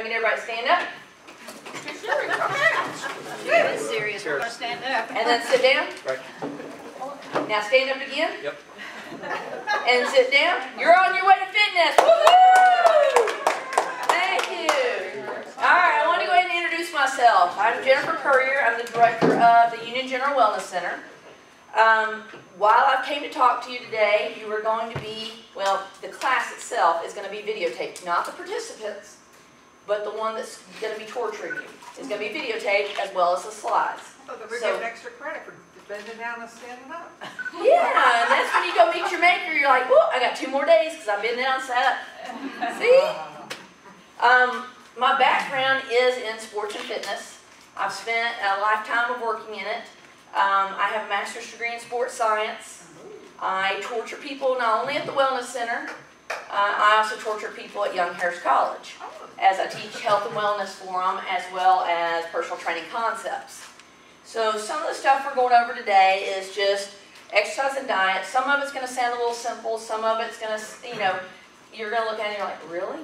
I can get everybody to stand up. It is serious. We're going to stand up. And then sit down. Right. Now stand up again. Yep. And sit down. You're on your way to fitness. Woohoo! Thank you. All right, I want to go ahead and introduce myself. I'm Jennifer Puryear. I'm the director of the Union General Wellness Center. While I came to talk to you today, you are going to be, well, the class itself is going to be videotaped. Not the participants, but the one that's going to be torturing you. It's going to be videotaped as well as the slides. Oh, we're getting extra credit for bending down and standing up. Yeah, and that's when you go meet your maker. You're like, whoa, I got 2 more days because I've been down and sat up. See? My background is in sports and fitness. I've spent a lifetime of working in it. I have a master's degree in sports science. I torture people not only at the Wellness Center, I also torture people at Young Harris College as I teach health and wellness for them as well as personal training concepts. So some of the stuff we're going over today is just exercise and diet. Some of it's going to sound a little simple. Some of it's going to, you're going to look at it and you're like, really?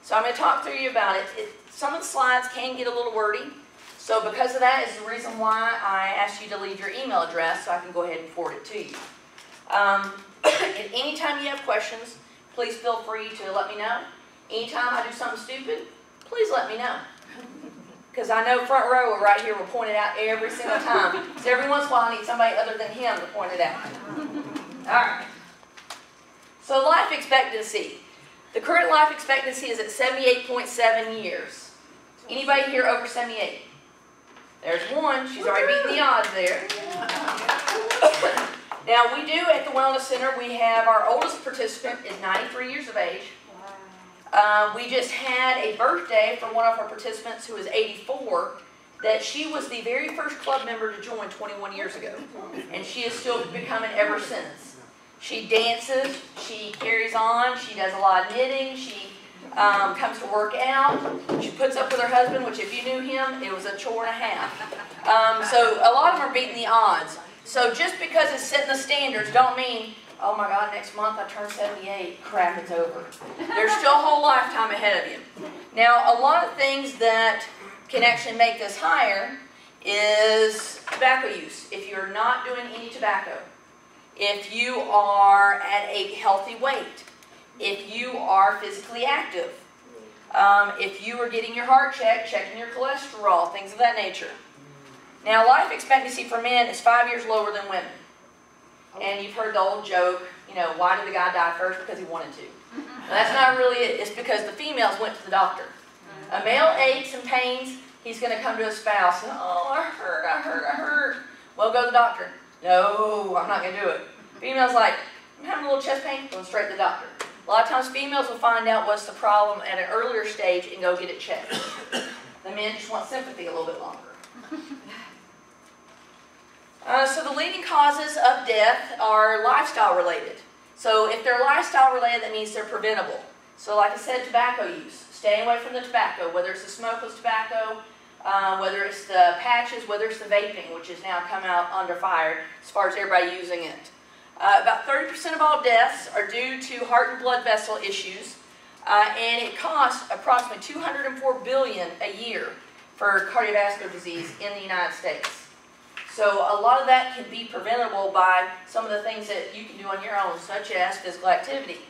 So I'm going to talk through you about it. Some of the slides can get a little wordy. So because of that is the reason why I asked you to leave your email address so I can go ahead and forward it to you. At any time you have questions, please feel free to let me know. Anytime I do something stupid, please let me know. Because I know front row right here will point it out every single time. So every once in a while I need somebody other than him to point it out. Alright. So life expectancy. The current life expectancy is at 78.7 years. Anybody here over 78? There's one. She's already beaten the odds there. Now we do at the Wellness Center, we have our oldest participant is 93 years of age. We just had a birthday for one of our participants who is 84, that she was the very first club member to join 21 years ago. And she is still becoming ever since. She dances, she carries on, she does a lot of knitting, she comes to work out, she puts up with her husband, which if you knew him, it was a chore and a half. So a lot of them are beating the odds. So just because it's setting the standards don't mean, oh my God, next month I turn 78, crap, it's over. There's still a whole lifetime ahead of you. Now, a lot of things that can actually make this higher is tobacco use. If you're not doing any tobacco, if you are at a healthy weight, if you are physically active, if you are getting your heart checked, checking your cholesterol, things of that nature. Now, life expectancy for men is 5 years lower than women. And you've heard the old joke, why did the guy die first? Because he wanted to. Well, that's not really it. It's because the females went to the doctor. A male aches and pains, he's going to come to his spouse and, oh, I hurt. Well, go to the doctor. No, I'm not going to do it. Female's like, I'm having a little chest pain, going straight to the doctor. A lot of times females will find out what's the problem at an earlier stage and go get it checked. The men just want sympathy a little bit longer. So the leading causes of death are lifestyle related. So if they're lifestyle related, that means they're preventable. So like I said, tobacco use. Staying away from the tobacco, whether it's the smokeless tobacco, whether it's the patches, whether it's the vaping, which has now come out under fire as far as everybody using it. About 30% of all deaths are due to heart and blood vessel issues, and it costs approximately $204 billion a year for cardiovascular disease in the United States. So a lot of that can be preventable by some of the things that you can do on your own, such as physical activity,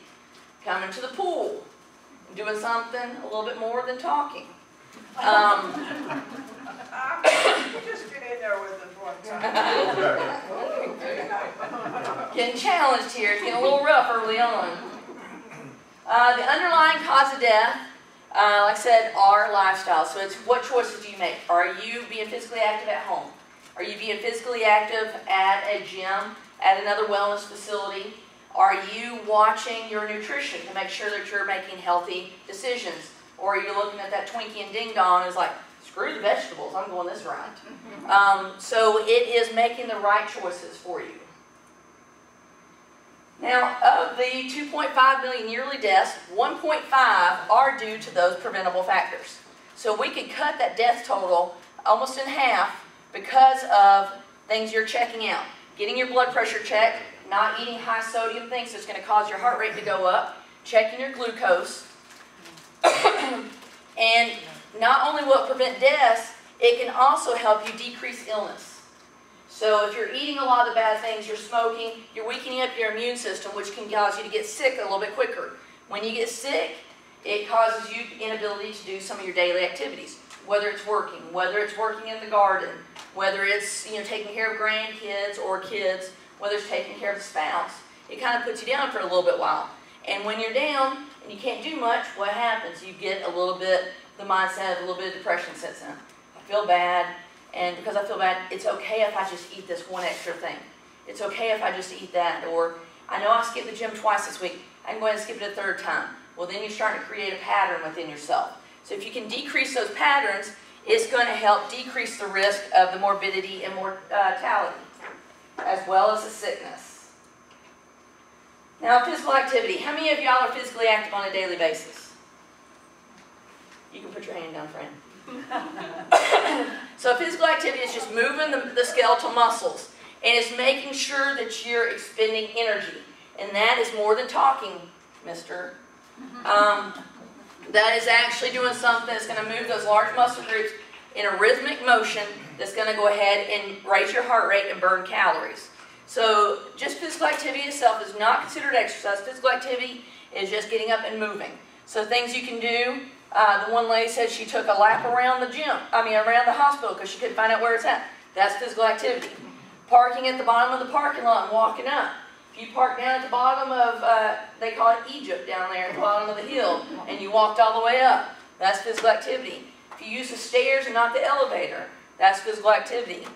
coming to the pool, doing something a little bit more than talking. Just get in there with us one time. Getting challenged here. It's getting a little rough early on. The underlying cause of death, like I said, are lifestyle. So it's what choices do you make? Are you being physically active at home? Are you being physically active at a gym, at another wellness facility? Are you watching your nutrition to make sure that you're making healthy decisions? Or are you looking at that Twinkie and Ding Dong and it's like, screw the vegetables, I'm going this route. So it is making the right choices for you. Now, of the 2.5 million yearly deaths, 1.5 are due to those preventable factors. So we could cut that death total almost in half because of things you're checking out. Getting your blood pressure checked, not eating high sodium things that's going to cause your heart rate to go up, checking your glucose, and not only will it prevent deaths, it can also help you decrease illness. So if you're eating a lot of the bad things, you're smoking, you're weakening up your immune system, which can cause you to get sick a little bit quicker. When you get sick, it causes you inability to do some of your daily activities, whether it's working in the garden, whether it's taking care of grandkids or kids, whether it's taking care of the spouse. It kind of puts you down for a little bit while. And when you're down and you can't do much, what happens? You get a little bit, the mindset of a little bit of depression sets in. I feel bad, and because I feel bad, it's okay if I just eat this one extra thing. It's okay if I just eat that. Or, I know I skipped the gym twice this week, I can go ahead and skip it a third time. Well, then you're starting to create a pattern within yourself. So if you can decrease those patterns, it's going to help decrease the risk of the morbidity and mortality, as well as the sickness. Now, physical activity. How many of y'all are physically active on a daily basis? You can put your hand down, friend. So physical activity is just moving the skeletal muscles, and it's making sure that you're expending energy. And that is more than talking, mister. That is actually doing something that's going to move those large muscle groups in a rhythmic motion that's going to go ahead and raise your heart rate and burn calories. So just physical activity itself is not considered exercise. Physical activity is just getting up and moving. So things you can do, the one lady said she took a lap around the around the hospital because she couldn't find out where it's at. That's physical activity. Parking at the bottom of the parking lot and walking up. If you park down at the bottom of, they call it Egypt down there at the bottom of the hill, and you walked all the way up, that's physical activity. If you use the stairs and not the elevator, that's physical activity.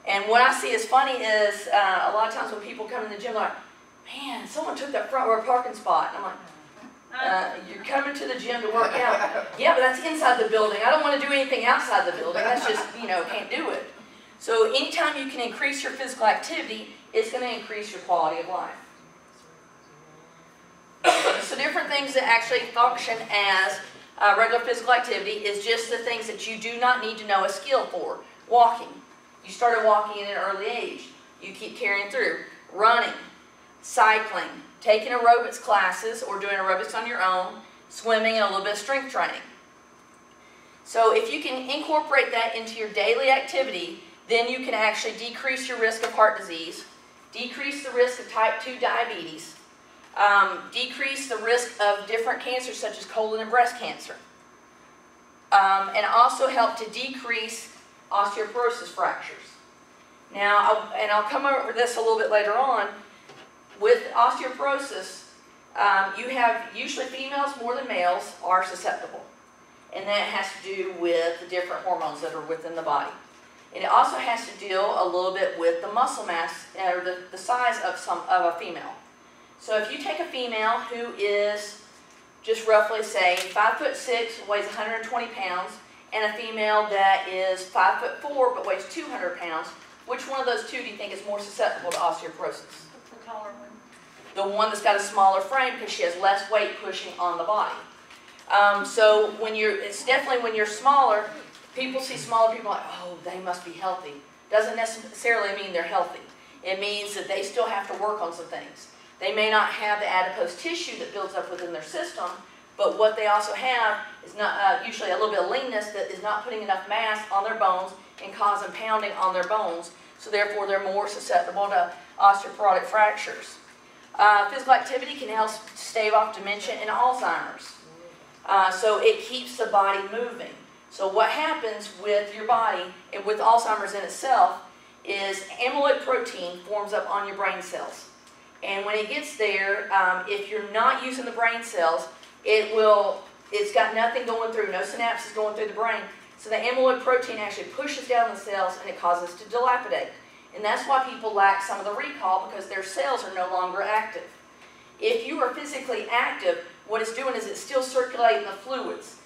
And what I see as funny is a lot of times when people come in the gym, they're like, man, someone took that front row parking spot. And I'm like, you're coming to the gym to work out. Yeah, but that's inside the building. I don't want to do anything outside the building. That's just, can't do it. So anytime you can increase your physical activity, it's going to increase your quality of life. So different things that actually function as regular physical activity is just the things that you do not need to know a skill for. Walking. You started walking at an early age. You keep carrying through. Running. Cycling. Taking aerobics classes or doing aerobics on your own. Swimming and a little bit of strength training. So if you can incorporate that into your daily activity, then you can actually decrease your risk of heart disease, decrease the risk of type 2 diabetes, decrease the risk of different cancers such as colon and breast cancer, and also help to decrease osteoporosis fractures. Now, I'll come over this a little bit later on. With osteoporosis, you have usually females more than males are susceptible, and that has to do with the different hormones that are within the body. And it also has to deal a little bit with the muscle mass or the size of a female. So if you take a female who is just roughly say 5'6", weighs 120 pounds, and a female that is 5'4" but weighs 200 pounds, which one of those two do you think is more susceptible to osteoporosis? The taller one. The one that's got a smaller frame because she has less weight pushing on the body. So it's definitely when you're smaller. People see smaller people like, oh, they must be healthy. Doesn't necessarily mean they're healthy. It means that they still have to work on some things. They may not have the adipose tissue that builds up within their system, but what they also have is not usually a little bit of leanness that is not putting enough mass on their bones and causing pounding on their bones. So therefore, they're more susceptible to osteoporotic fractures. Physical activity can help stave off dementia and Alzheimer's. So it keeps the body moving. So what happens with your body, and with Alzheimer's in itself, is amyloid protein forms up on your brain cells. And when it gets there, if you're not using the brain cells, it's got nothing going through, no synapses going through the brain. So the amyloid protein actually pushes down the cells and it causes to dilapidate. And that's why people lack some of the recall, because their cells are no longer active. If you are physically active, what it's doing is it's still circulating the fluids.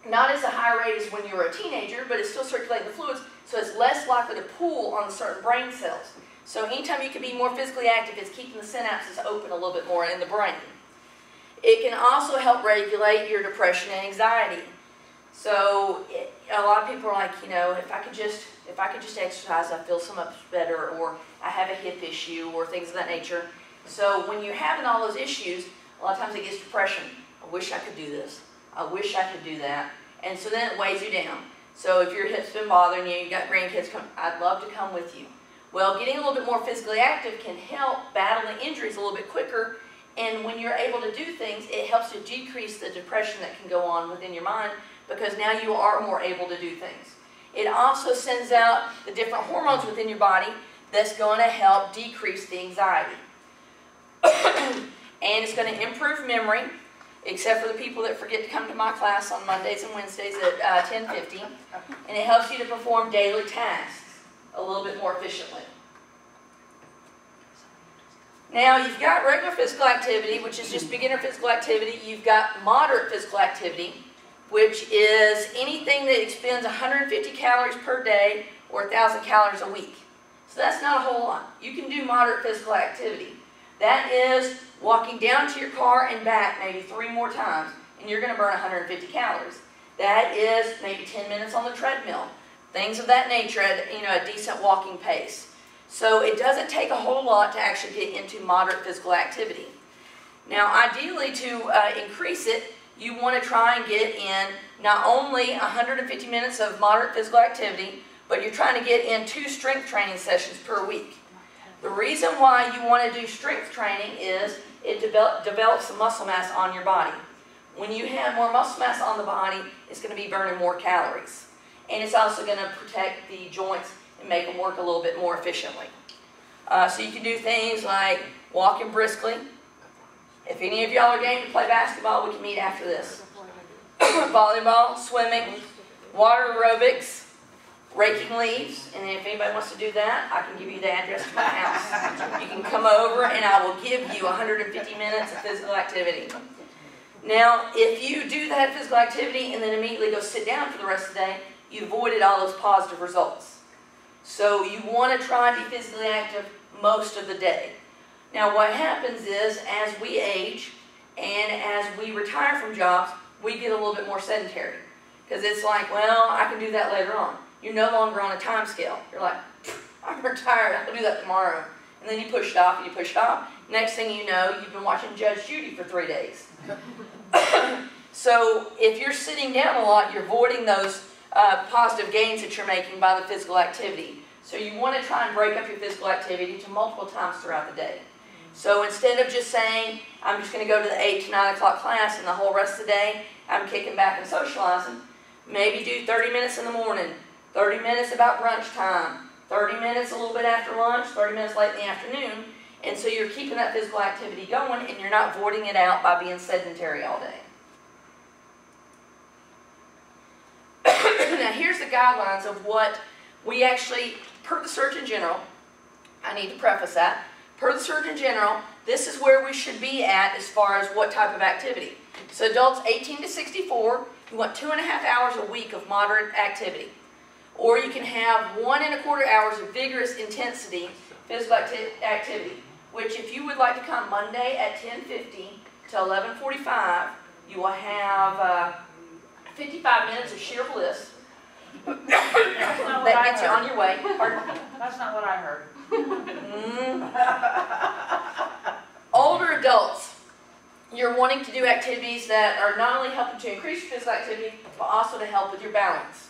Not as a high rate as when you were a teenager, but it's still circulating the fluids, so it's less likely to pool on certain brain cells. So anytime you can be more physically active, it's keeping the synapses open a little bit more in the brain. It can also help regulate your depression and anxiety. So a lot of people are like, if I could just exercise, I feel so much better, or I have a hip issue, or things of that nature. So when you're having all those issues, a lot of times it gets depression. I wish I could do this. I wish I could do that. And so then it weighs you down. So if your hip's been bothering you, you got grandkids come, I'd love to come with you. Well, getting a little bit more physically active can help battle the injuries a little bit quicker. And when you're able to do things, it helps to decrease the depression that can go on within your mind, because now you are more able to do things. It also sends out the different hormones within your body that's going to help decrease the anxiety. And it's going to improve memory, except for the people that forget to come to my class on Mondays and Wednesdays at 10:50. And it helps you to perform daily tasks a little bit more efficiently. Now, you've got regular physical activity, which is just beginner physical activity. You've got moderate physical activity, which is anything that expends 150 calories per day or 1,000 calories a week. So that's not a whole lot. You can do moderate physical activity. That is walking down to your car and back maybe 3 more times, and you're going to burn 150 calories. That is maybe 10 minutes on the treadmill. Things of that nature at a decent walking pace. So it doesn't take a whole lot to actually get into moderate physical activity. Now, ideally, to increase it, you want to try and get in not only 150 minutes of moderate physical activity, but you're trying to get in 2 strength training sessions per week. The reason why you want to do strength training is it develops some muscle mass on your body. When you have more muscle mass on the body, it's going to be burning more calories. And it's also going to protect the joints and make them work a little bit more efficiently. So you can do things like walking briskly. If any of y'all are game to play basketball, we can meet after this. Volleyball, swimming, water aerobics, raking leaves, and if anybody wants to do that, I can give you the address to my house. You can come over and I will give you 150 minutes of physical activity. Now, if you do that physical activity and then immediately go sit down for the rest of the day, you avoided all those positive results. So you want to try and be physically active most of the day. Now, what happens is, as we age and as we retire from jobs, we get a little bit more sedentary. Because it's like, well, I can do that later on. You're no longer on a time scale. You're like, I'm retired, I can do that tomorrow. And then you push it off and you push it off. Next thing you know, you've been watching Judge Judy for 3 days. So if you're sitting down a lot, you're avoiding those positive gains that you're making by the physical activity. So you want to try and break up your physical activity to multiple times throughout the day. So instead of just saying, I'm just going to go to the 8 to 9 o'clock class and the whole rest of the day, I'm kicking back and socializing, maybe do 30 minutes in the morning, 30 minutes about brunch time, 30 minutes a little bit after lunch, 30 minutes late in the afternoon. And so you're keeping that physical activity going and you're not voiding it out by being sedentary all day. Now here's the guidelines of what we actually, per the Surgeon General, I need to preface that, per the Surgeon General, this is where we should be at as far as what type of activity. So adults 18 to 64, you want 2.5 hours a week of moderate activity. Or you can have 1.25 hours of vigorous intensity physical activity, which if you would like to come Monday at 10:50 to 11:45, you will have 55 minutes of sheer bliss. That gets you on your way. Pardon? That's not what I heard. Older adults, you're wanting to do activities that are not only helping to increase your physical activity, but also to help with your balance.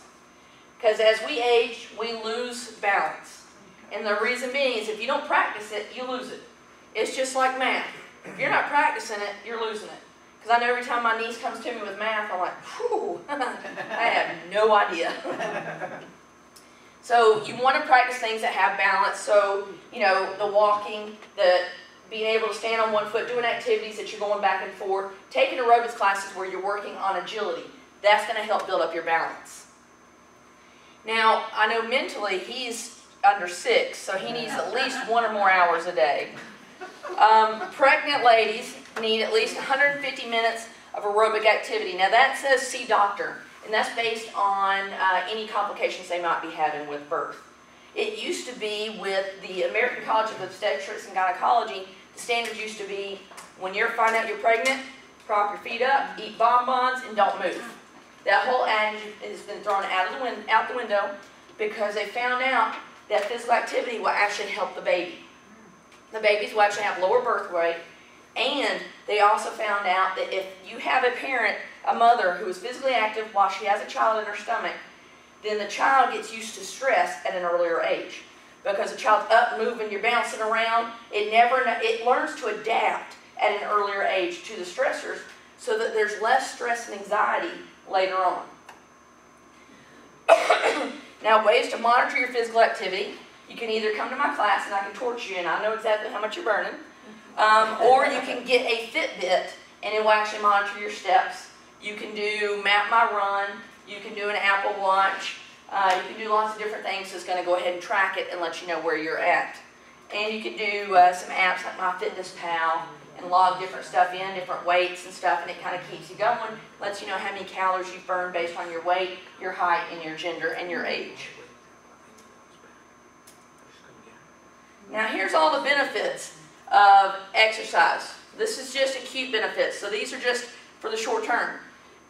Because as we age, we lose balance. And the reason being is if you don't practice it, you lose it. It's just like math. If you're not practicing it, you're losing it. Because I know every time my niece comes to me with math, I'm like, whew, I have no idea. So you want to practice things that have balance. So, the walking, the being able to stand on one foot, doing activities that you're going back and forth, taking aerobics classes where you're working on agility. That's going to help build up your balance. Now, I know mentally he's under 6, so he needs at least 1 or more hours a day. Pregnant ladies need at least 150 minutes of aerobic activity. Now that says see doctor, and that's based on any complications they might be having with birth. It used to be with the American College of Obstetrics and Gynecology, the standard used to be when you find out you're pregnant, prop your feet up, eat bonbons, and don't move. That whole adage has been thrown out the window because they found out that physical activity will actually help the baby. The babies will actually have lower birth weight, and they also found out that if you have a parent a mother who is physically active while she has a child in her stomach, then the child gets used to stress at an earlier age. Because the child's up, moving, you're bouncing around, it learns to adapt at an earlier age to the stressors so that there's less stress and anxiety later on. Now, ways to monitor your physical activity. You can either come to my class and I can torch you and I know exactly how much you're burning, or you can get a Fitbit and it will actually monitor your steps. You can do Map My Run, you can do an Apple Watch, you can do lots of different things that's going to go ahead and track it and let you know where you're at. And you can do some apps like MyFitnessPal and log different stuff in, different weights and stuff, and it kind of keeps you going, lets you know how many calories you've burned based on your weight, your height, and your gender, and your age. Now here's all the benefits of exercise. This is just acute benefits, so these are just for the short term.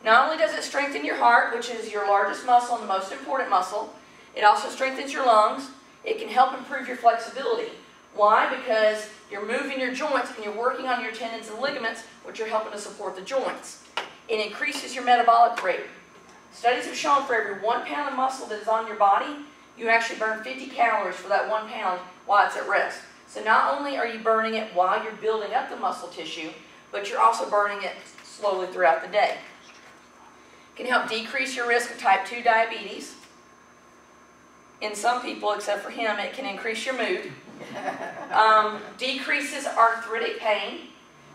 Not only does it strengthen your heart, which is your largest muscle and the most important muscle, it also strengthens your lungs. It can help improve your flexibility. Why? Because you're moving your joints and you're working on your tendons and ligaments, which are helping to support the joints. It increases your metabolic rate. Studies have shown for every 1 pound of muscle that is on your body, you actually burn 50 calories for that 1 pound while it's at rest. So not only are you burning it while you're building up the muscle tissue, but you're also burning it slowly throughout the day. It can help decrease your risk of type 2 diabetes. In some people, except for him, it can increase your mood. Decreases arthritic pain.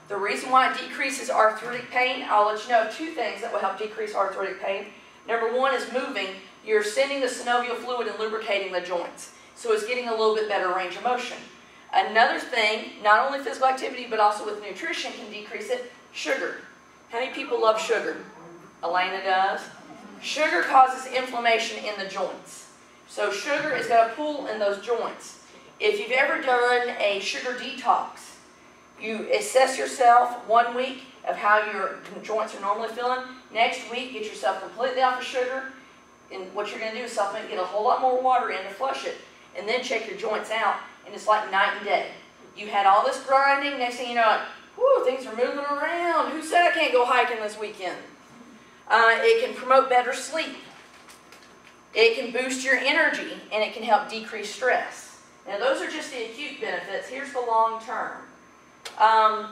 The reason why it decreases arthritic pain, I'll let you know 2 things that will help decrease arthritic pain. Number 1 is moving. You're sending the synovial fluid and lubricating the joints. So it's getting a little bit better range of motion. Another thing, not only physical activity, but also with nutrition can decrease it, sugar. How many people love sugar? Elena does. Sugar causes inflammation in the joints. So sugar is going to pull in those joints. If you've ever done a sugar detox, you assess yourself 1 week of how your joints are normally feeling. Next week, get yourself completely off of sugar. And what you're going to do is supplement, get a whole lot more water in to flush it. And then check your joints out. And it's like night and day. You had all this grinding. Next thing you know, like, whoo, things are moving around. Who said I can't go hiking this weekend? It can promote better sleep. It can boost your energy, and it can help decrease stress. Now, those are just the acute benefits. Here's the long term.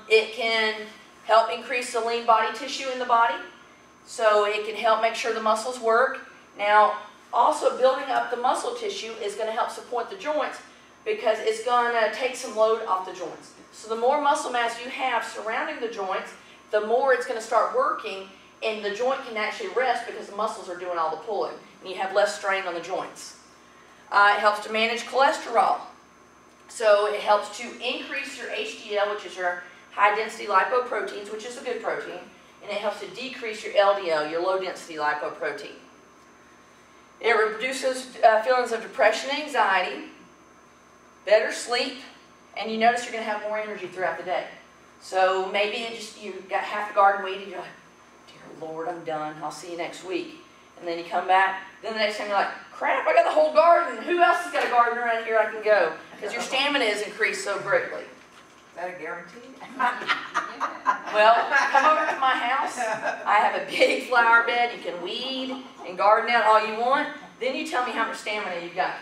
It can help increase the lean body tissue in the body, so it can help make sure the muscles work. Now, also building up the muscle tissue is going to help support the joints because it's going to take some load off the joints. So the more muscle mass you have surrounding the joints, the more it's going to start working, and the joint can actually rest because the muscles are doing all the pulling, and you have less strain on the joints. It helps to manage cholesterol. So it helps to increase your HDL, which is your high-density lipoproteins, which is a good protein, and it helps to decrease your LDL, your low-density lipoprotein. It reduces feelings of depression and anxiety, better sleep, and you notice you're going to have more energy throughout the day. So maybe you got half a garden weed and you're like, dear Lord, I'm done. I'll see you next week. And then you come back. Then the next time you're like, crap, I got the whole garden. Who else has got a garden around here I can go? Because your stamina is increased so greatly. Is that a guarantee? Well, come over to my house. I have a big flower bed. You can weed and garden out all you want. Then you tell me how much stamina you've got.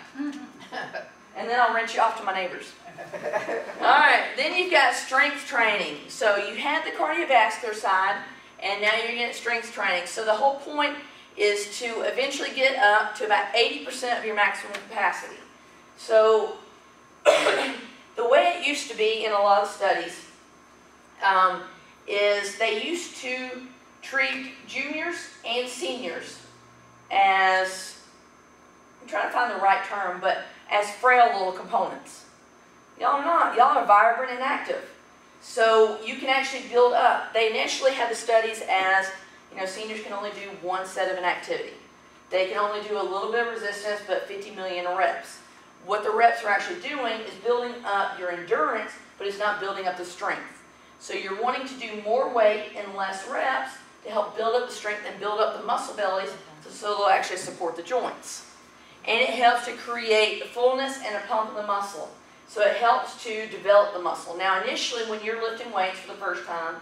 And then I'll rent you off to my neighbors. All right, then you've got strength training. So you had the cardiovascular side, and now you're getting strength training. So the whole point is to eventually get up to about 80% of your maximum capacity. So the way it used to be in a lot of studies is they used to treat juniors and seniors as, I'm trying to find the right term, but as frail little components. Y'all are not. Y'all are vibrant and active. So you can actually build up. They initially had the studies as, seniors can only do 1 set of an activity. They can only do a little bit of resistance, but 50 million reps. What the reps are actually doing is building up your endurance, but it's not building up the strength. So you're wanting to do more weight and less reps to help build up the strength and build up the muscle bellies so they'll actually support the joints. And it helps to create the fullness and a pump in the muscle. So it helps to develop the muscle. Now initially when you're lifting weights for the first time,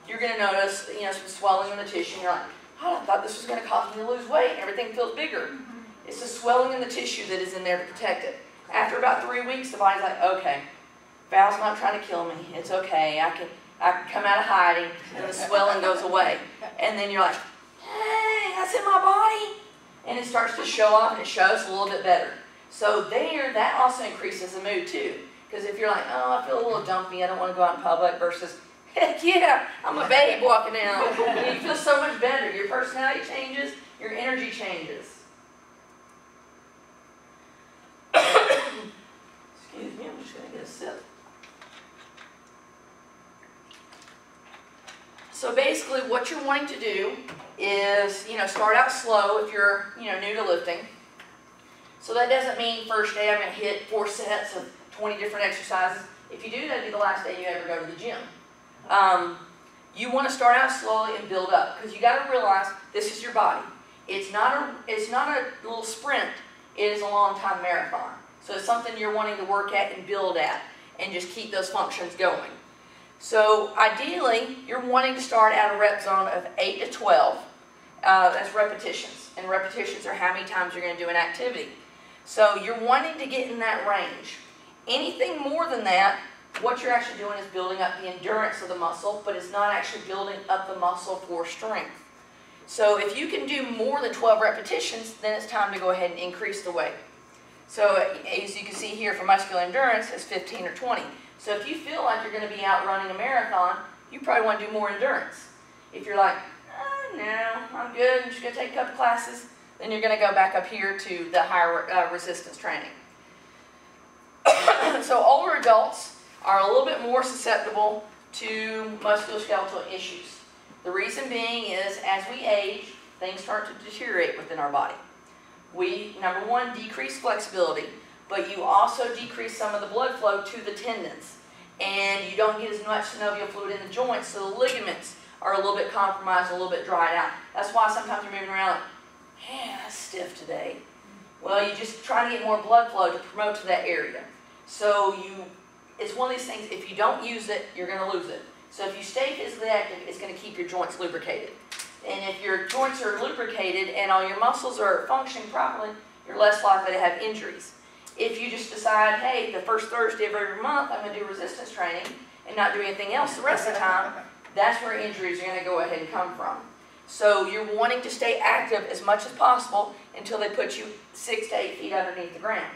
you're going to notice some swelling in the tissue. You're like, oh, I thought this was going to cause me to lose weight, and everything feels bigger. It's the swelling in the tissue that is in there to protect it. After about 3 weeks, the body's like, okay, Val's not trying to kill me. It's okay. I can come out of hiding, and the swelling goes away. And then you're like, hey, that's in my body. And it starts to show off, and it shows a little bit better. So there, that also increases the mood too. Because if you're like, oh, I feel a little dumpy, I don't want to go out in public, versus, heck yeah, I'm a babe walking out. You feel so much better. Your personality changes, your energy changes. Excuse me, I'm just going to get a sip. So basically what you're wanting to do is, start out slow if you're, new to lifting. So that doesn't mean first day I'm going to hit 4 sets of 20 different exercises. If you do, that'd be the last day you ever go to the gym. You want to start out slowly and build up, because you got to realize this is your body. It's not a little sprint. It is a long time marathon. So it's something you're wanting to work at and build at and just keep those functions going. So ideally, you're wanting to start at a rep zone of 8 to 12. That's repetitions. And repetitions are how many times you're going to do an activity. So you're wanting to get in that range. Anything more than that, what you're actually doing is building up the endurance of the muscle, but it's not actually building up the muscle for strength. So if you can do more than 12 repetitions, then it's time to go ahead and increase the weight. So as you can see here for muscular endurance, it's 15 or 20. So if you feel like you're going to be out running a marathon, you probably want to do more endurance. If you're like, no, I'm good, I'm just going to take a couple classes, then you're going to go back up here to the higher resistance training. So older adults are a little bit more susceptible to musculoskeletal issues. The reason being is as we age, things start to deteriorate within our body. We, number one, decrease flexibility, but you also decrease some of the blood flow to the tendons. And you don't get as much synovial fluid in the joints, so the ligaments are a little bit compromised, a little bit dried out. That's why sometimes you're moving around like, man, that's stiff today. Well, you just try to get more blood flow to promote to that area. So it's one of these things, if you don't use it, you're going to lose it. So if you stay physically active, it's going to keep your joints lubricated. And if your joints are lubricated and all your muscles are functioning properly, you're less likely to have injuries. If you just decide, hey, the first Thursday of every month, I'm going to do resistance training and not do anything else the rest of the time, that's where injuries are going to go ahead and come from. So you're wanting to stay active as much as possible until they put you 6 to 8 feet underneath the ground.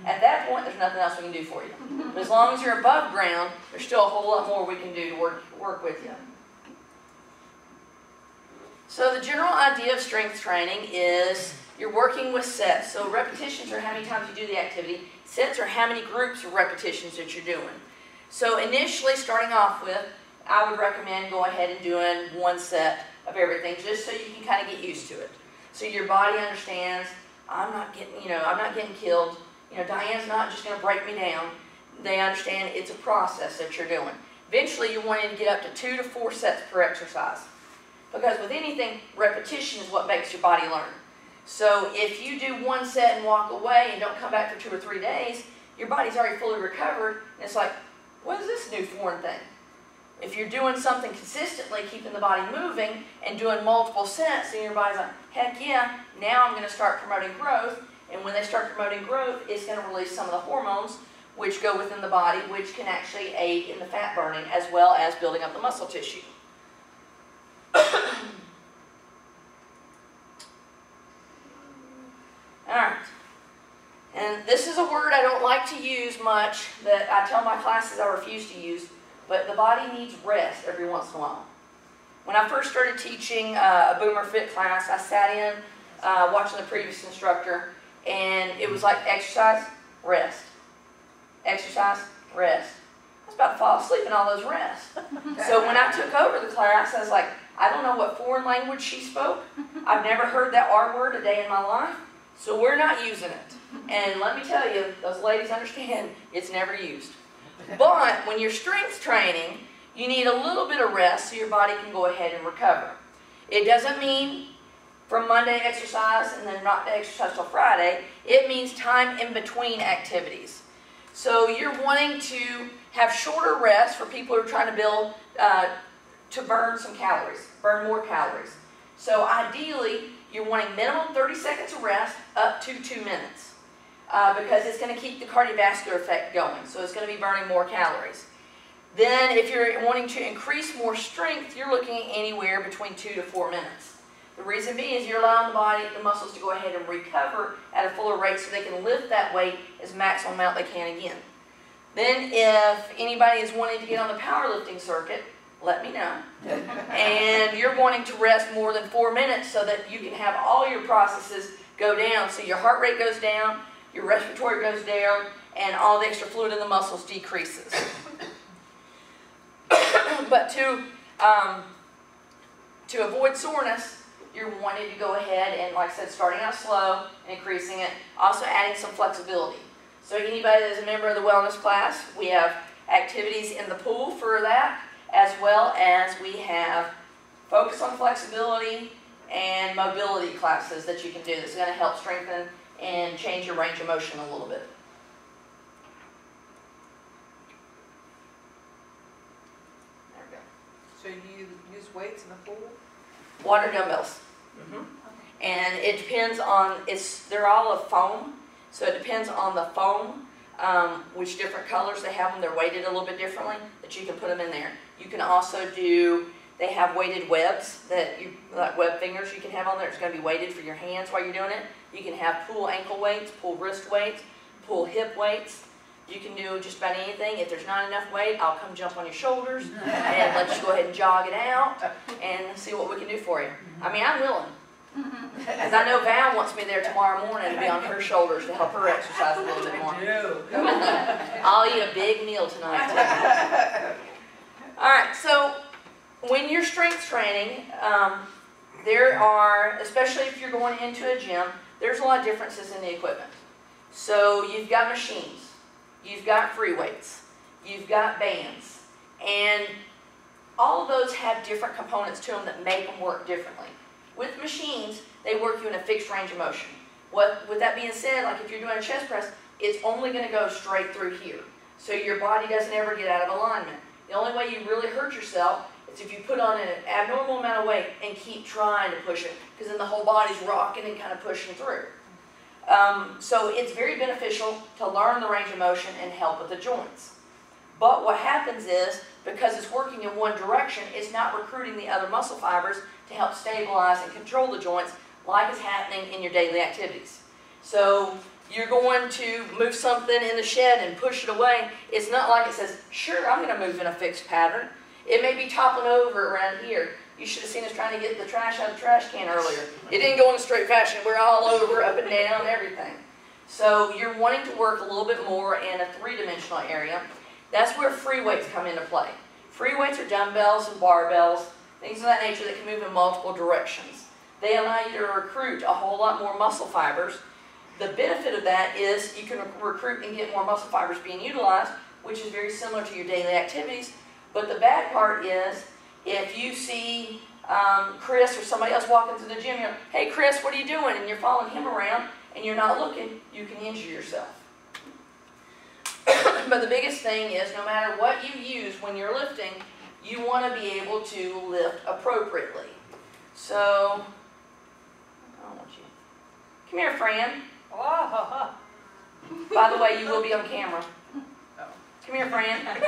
At that point, there's nothing else we can do for you. But as long as you're above ground, there's still a whole lot more we can do to work with you. So the general idea of strength training is you're working with sets. So repetitions are how many times you do the activity. Sets are how many groups of repetitions that you're doing. So initially, starting off with, I would recommend go ahead and doing 1 set of everything, just so you can kind of get used to it. So your body understands, I'm not getting killed. Diane's not just going to break me down. They understand it's a process that you're doing. Eventually, you're wanting to get up to 2 to 4 sets per exercise. Because with anything, repetition is what makes your body learn. So if you do 1 set and walk away and don't come back for 2 or 3 days, your body's already fully recovered, and it's like, what is this new foreign thing? If you're doing something consistently, keeping the body moving, and doing multiple sets, then your body's like, heck yeah, now I'm going to start promoting growth. And when they start promoting growth, it's going to release some of the hormones which go within the body, which can actually aid in the fat burning as well as building up the muscle tissue. Alright. And this is a word I don't like to use much, that I tell my classes I refuse to use, but the body needs rest every once in a while. When I first started teaching a Boomer Fit class, I sat in watching the previous instructor, and it was like exercise, rest. Exercise, rest. I was about to fall asleep in all those rests. So when I took over the class, I was like, I don't know what foreign language she spoke. I've never heard that R word a day in my life, so we're not using it. And let me tell you, those ladies understand it's never used. But when you're strength training, you need a little bit of rest so your body can go ahead and recover. It doesn't mean from Monday exercise and then not to exercise till Friday. It means time in between activities. So you're wanting to have shorter rest for people who are trying to build, to burn some calories, burn more calories. So ideally, you're wanting minimum 30 seconds of rest up to 2 minutes because it's going to keep the cardiovascular effect going. So it's going to be burning more calories. Then if you're wanting to increase more strength, you're looking at anywhere between 2 to 4 minutes. The reason being is you're allowing the body, the muscles to go ahead and recover at a fuller rate so they can lift that weight as maximum amount they can again. Then if anybody is wanting to get on the powerlifting circuit, let me know. And you're wanting to rest more than 4 minutes so that you can have all your processes go down. So your heart rate goes down, your respiratory goes down, and all the extra fluid in the muscles decreases. But to avoid soreness, you're wanting to go ahead and, like I said, starting out slow, increasing it, also adding some flexibility. So anybody that is a member of the wellness class, we have activities in the pool for that, as well as we have focus on flexibility and mobility classes that you can do. That's going to help strengthen and change your range of motion a little bit. There we go. So you use weights in the pool? Water dumbbells. And it depends on, they're all of foam, so it depends on the foam, which different colors they have them. They're weighted a little bit differently, that you can put them in there. You can also they have weighted webs, like web fingers you can have on there. It's going to be weighted for your hands while you're doing it. You can have pull ankle weights, pull wrist weights, pull hip weights. You can do just about anything. If there's not enough weight, I'll come jump on your shoulders and let you go ahead and jog it out and see what we can do for you. I mean, I'm willing. Because I know Val wants me there tomorrow morning to be on her shoulders to help her exercise a little bit more. I'll eat a big meal tonight. All right, so when you're strength training, there are, especially if you're going into a gym, there's a lot of differences in the equipment. So you've got machines. You've got free weights, you've got bands, and all of those have different components to them that make them work differently. With machines, they work you in a fixed range of motion. With that being said, like if you're doing a chest press, it's only going to go straight through here. So your body doesn't ever get out of alignment. The only way you really hurt yourself is if you put on an abnormal amount of weight and keep trying to push it, because then the whole body's rocking and kind of pushing through. So it's very beneficial to learn the range of motion and help with the joints. But what happens is, because it's working in one direction, it's not recruiting the other muscle fibers to help stabilize and control the joints like is happening in your daily activities. So you're going to move something in the shed and push it away. It's not like it says, sure, I'm going to move in a fixed pattern. It may be toppling over around here. You should have seen us trying to get the trash out of the trash can earlier. It didn't go in a straight fashion. We're all over, up and down, everything. So you're wanting to work a little bit more in a three-dimensional area. That's where free weights come into play. Free weights are dumbbells and barbells, things of that nature that can move in multiple directions. They allow you to recruit a whole lot more muscle fibers. The benefit of that is you can recruit and get more muscle fibers being utilized, which is very similar to your daily activities. But the bad part is, if you see Chris or somebody else walking through the gym, you're, hey Chris, what are you doing? And you're following him around and you're not looking, you can injure yourself. But the biggest thing is, no matter what you use when you're lifting, you want to be able to lift appropriately. So, I don't want you. Come here, Fran. By the way, you will be on camera. Come here, Fran. Hey,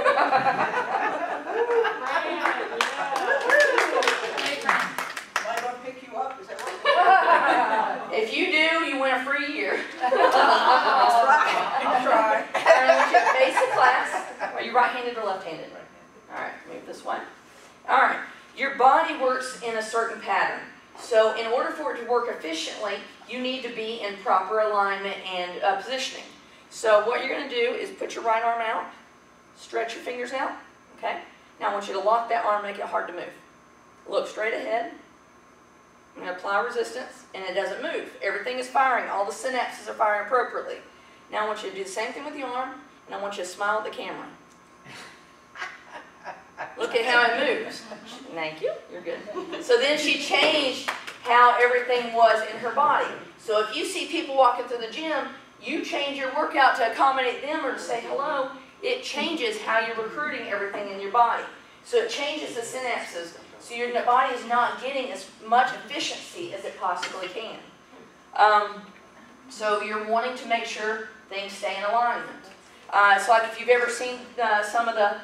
Fran. Am I going to pick you up? Is that right? If you do, you win a free year. That's right. I'll try. All right, basic class. Are you right-handed or left-handed? All right, move this way. All right, your body works in a certain pattern. So in order for it to work efficiently, you need to be in proper alignment and positioning. So what you're going to do is put your right arm out, stretch your fingers out, okay? Now I want you to lock that arm, make it hard to move. Look straight ahead. I'm going to apply resistance, and it doesn't move. Everything is firing. All the synapses are firing appropriately. Now I want you to do the same thing with the arm, and I want you to smile at the camera. Look at how it moves. Thank you. You're good. So then she changed how everything was in her body. So if you see people walking through the gym, you change your workout to accommodate them or to say hello. It changes how you're recruiting everything in your body. So it changes the synapses So your body is not getting as much efficiency as it possibly can. So you're wanting to make sure things stay in alignment. It's like if you've ever seen some of the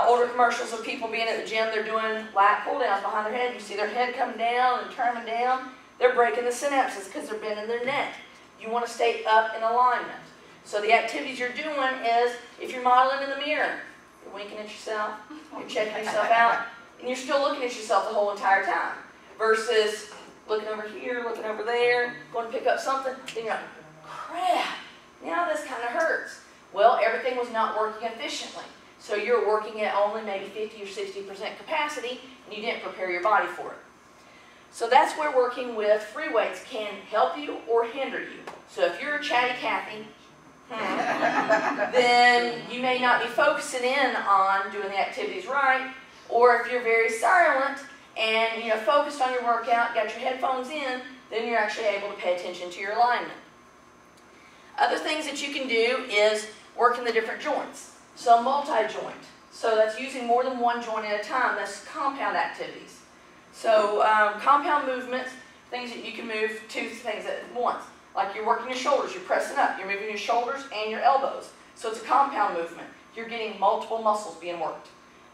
older commercials of people being at the gym, they're doing lat pull downs behind their head. You see their head come down and turn them down. They're breaking the synapses because they're bending their neck. You want to stay up in alignment. So the activities you're doing is, if you're modeling in the mirror, you're winking at yourself, you're checking yourself out, and you're still looking at yourself the whole entire time. Versus looking over here, looking over there, going to pick up something, then you're like, crap, now this kind of hurts. Well, everything was not working efficiently. So you're working at only maybe 50 or 60% capacity, and you didn't prepare your body for it. So that's where working with free weights can help you or hinder you. So if you're a chatty Cathy, then you may not be focusing in on doing the activities right, or if you're very silent and focused on your workout, got your headphones in, then you're actually able to pay attention to your alignment. Other things that you can do is work in the different joints. So multi-joint. So that's using more than one joint at a time. That's compound activities. So compound movements, things that you can move two things at once. Like you're working your shoulders, you're pressing up, you're moving your shoulders and your elbows. So it's a compound movement. You're getting multiple muscles being worked.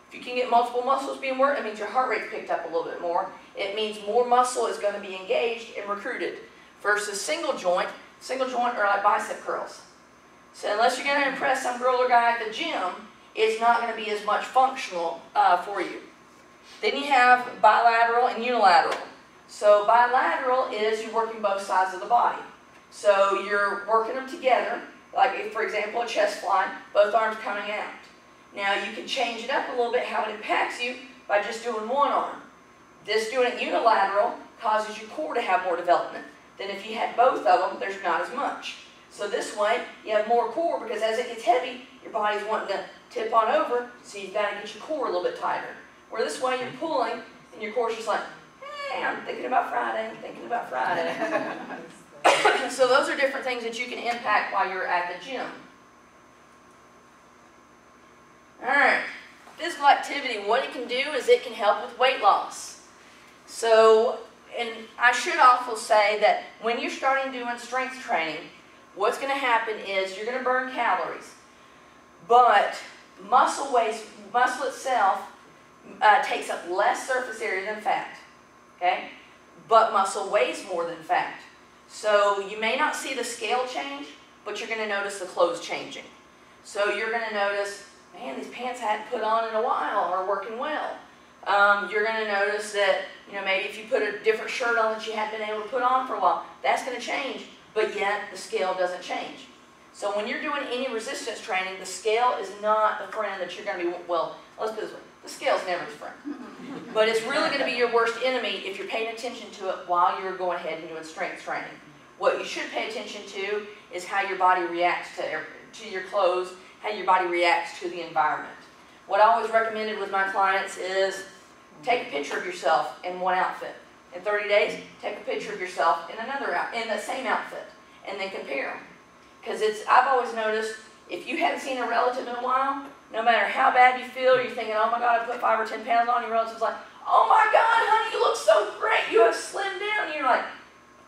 If you can get multiple muscles being worked, it means your heart rate's picked up a little bit more. It means more muscle is going to be engaged and recruited. Versus single joint are like bicep curls. So unless you're going to impress some girl or guy at the gym, it's not going to be as much functional for you. Then you have bilateral and unilateral. So bilateral is you're working both sides of the body. So you're working them together, like if, for example, a chest fly, both arms coming out. Now you can change it up a little bit how it impacts you by just doing one arm. This doing it unilateral causes your core to have more development. Then if you had both of them, there's not as much. So this way, you have more core because as it gets heavy, your body's wanting to tip on over, so you've got to get your core a little bit tighter. Where this way you're pulling, and your core's just like, hey, I'm thinking about Friday, thinking about Friday. So those are different things that you can impact while you're at the gym. Alright, physical activity, what it can do is it can help with weight loss. So, and I should also say that when you're starting doing strength training, what's going to happen is you're going to burn calories. But muscle itself takes up less surface area than fat. Okay? But muscle weighs more than fat. So you may not see the scale change, but you're going to notice the clothes changing. So you're going to notice, man, these pants I hadn't put on in a while are working well. You're going to notice that, maybe if you put a different shirt on that you hadn't been able to put on for a while, that's going to change, but yet the scale doesn't change. So when you're doing any resistance training, the scale is not the friend that you're going to be, well, let's put it this way, the scale's never the friend. But it's really going to be your worst enemy if you're paying attention to it while you're going ahead and doing strength training. What you should pay attention to is how your body reacts to your clothes, how your body reacts to the environment. What I always recommended with my clients is take a picture of yourself in one outfit. In 30 days, take a picture of yourself in in the same outfit, and then compare them. Because I've always noticed, if you haven't seen a relative in a while, no matter how bad you feel, you're thinking, oh my God, I put 5 or 10 pounds on, your relative's like, oh my God, honey, you look so great, you have slimmed down. And you're like,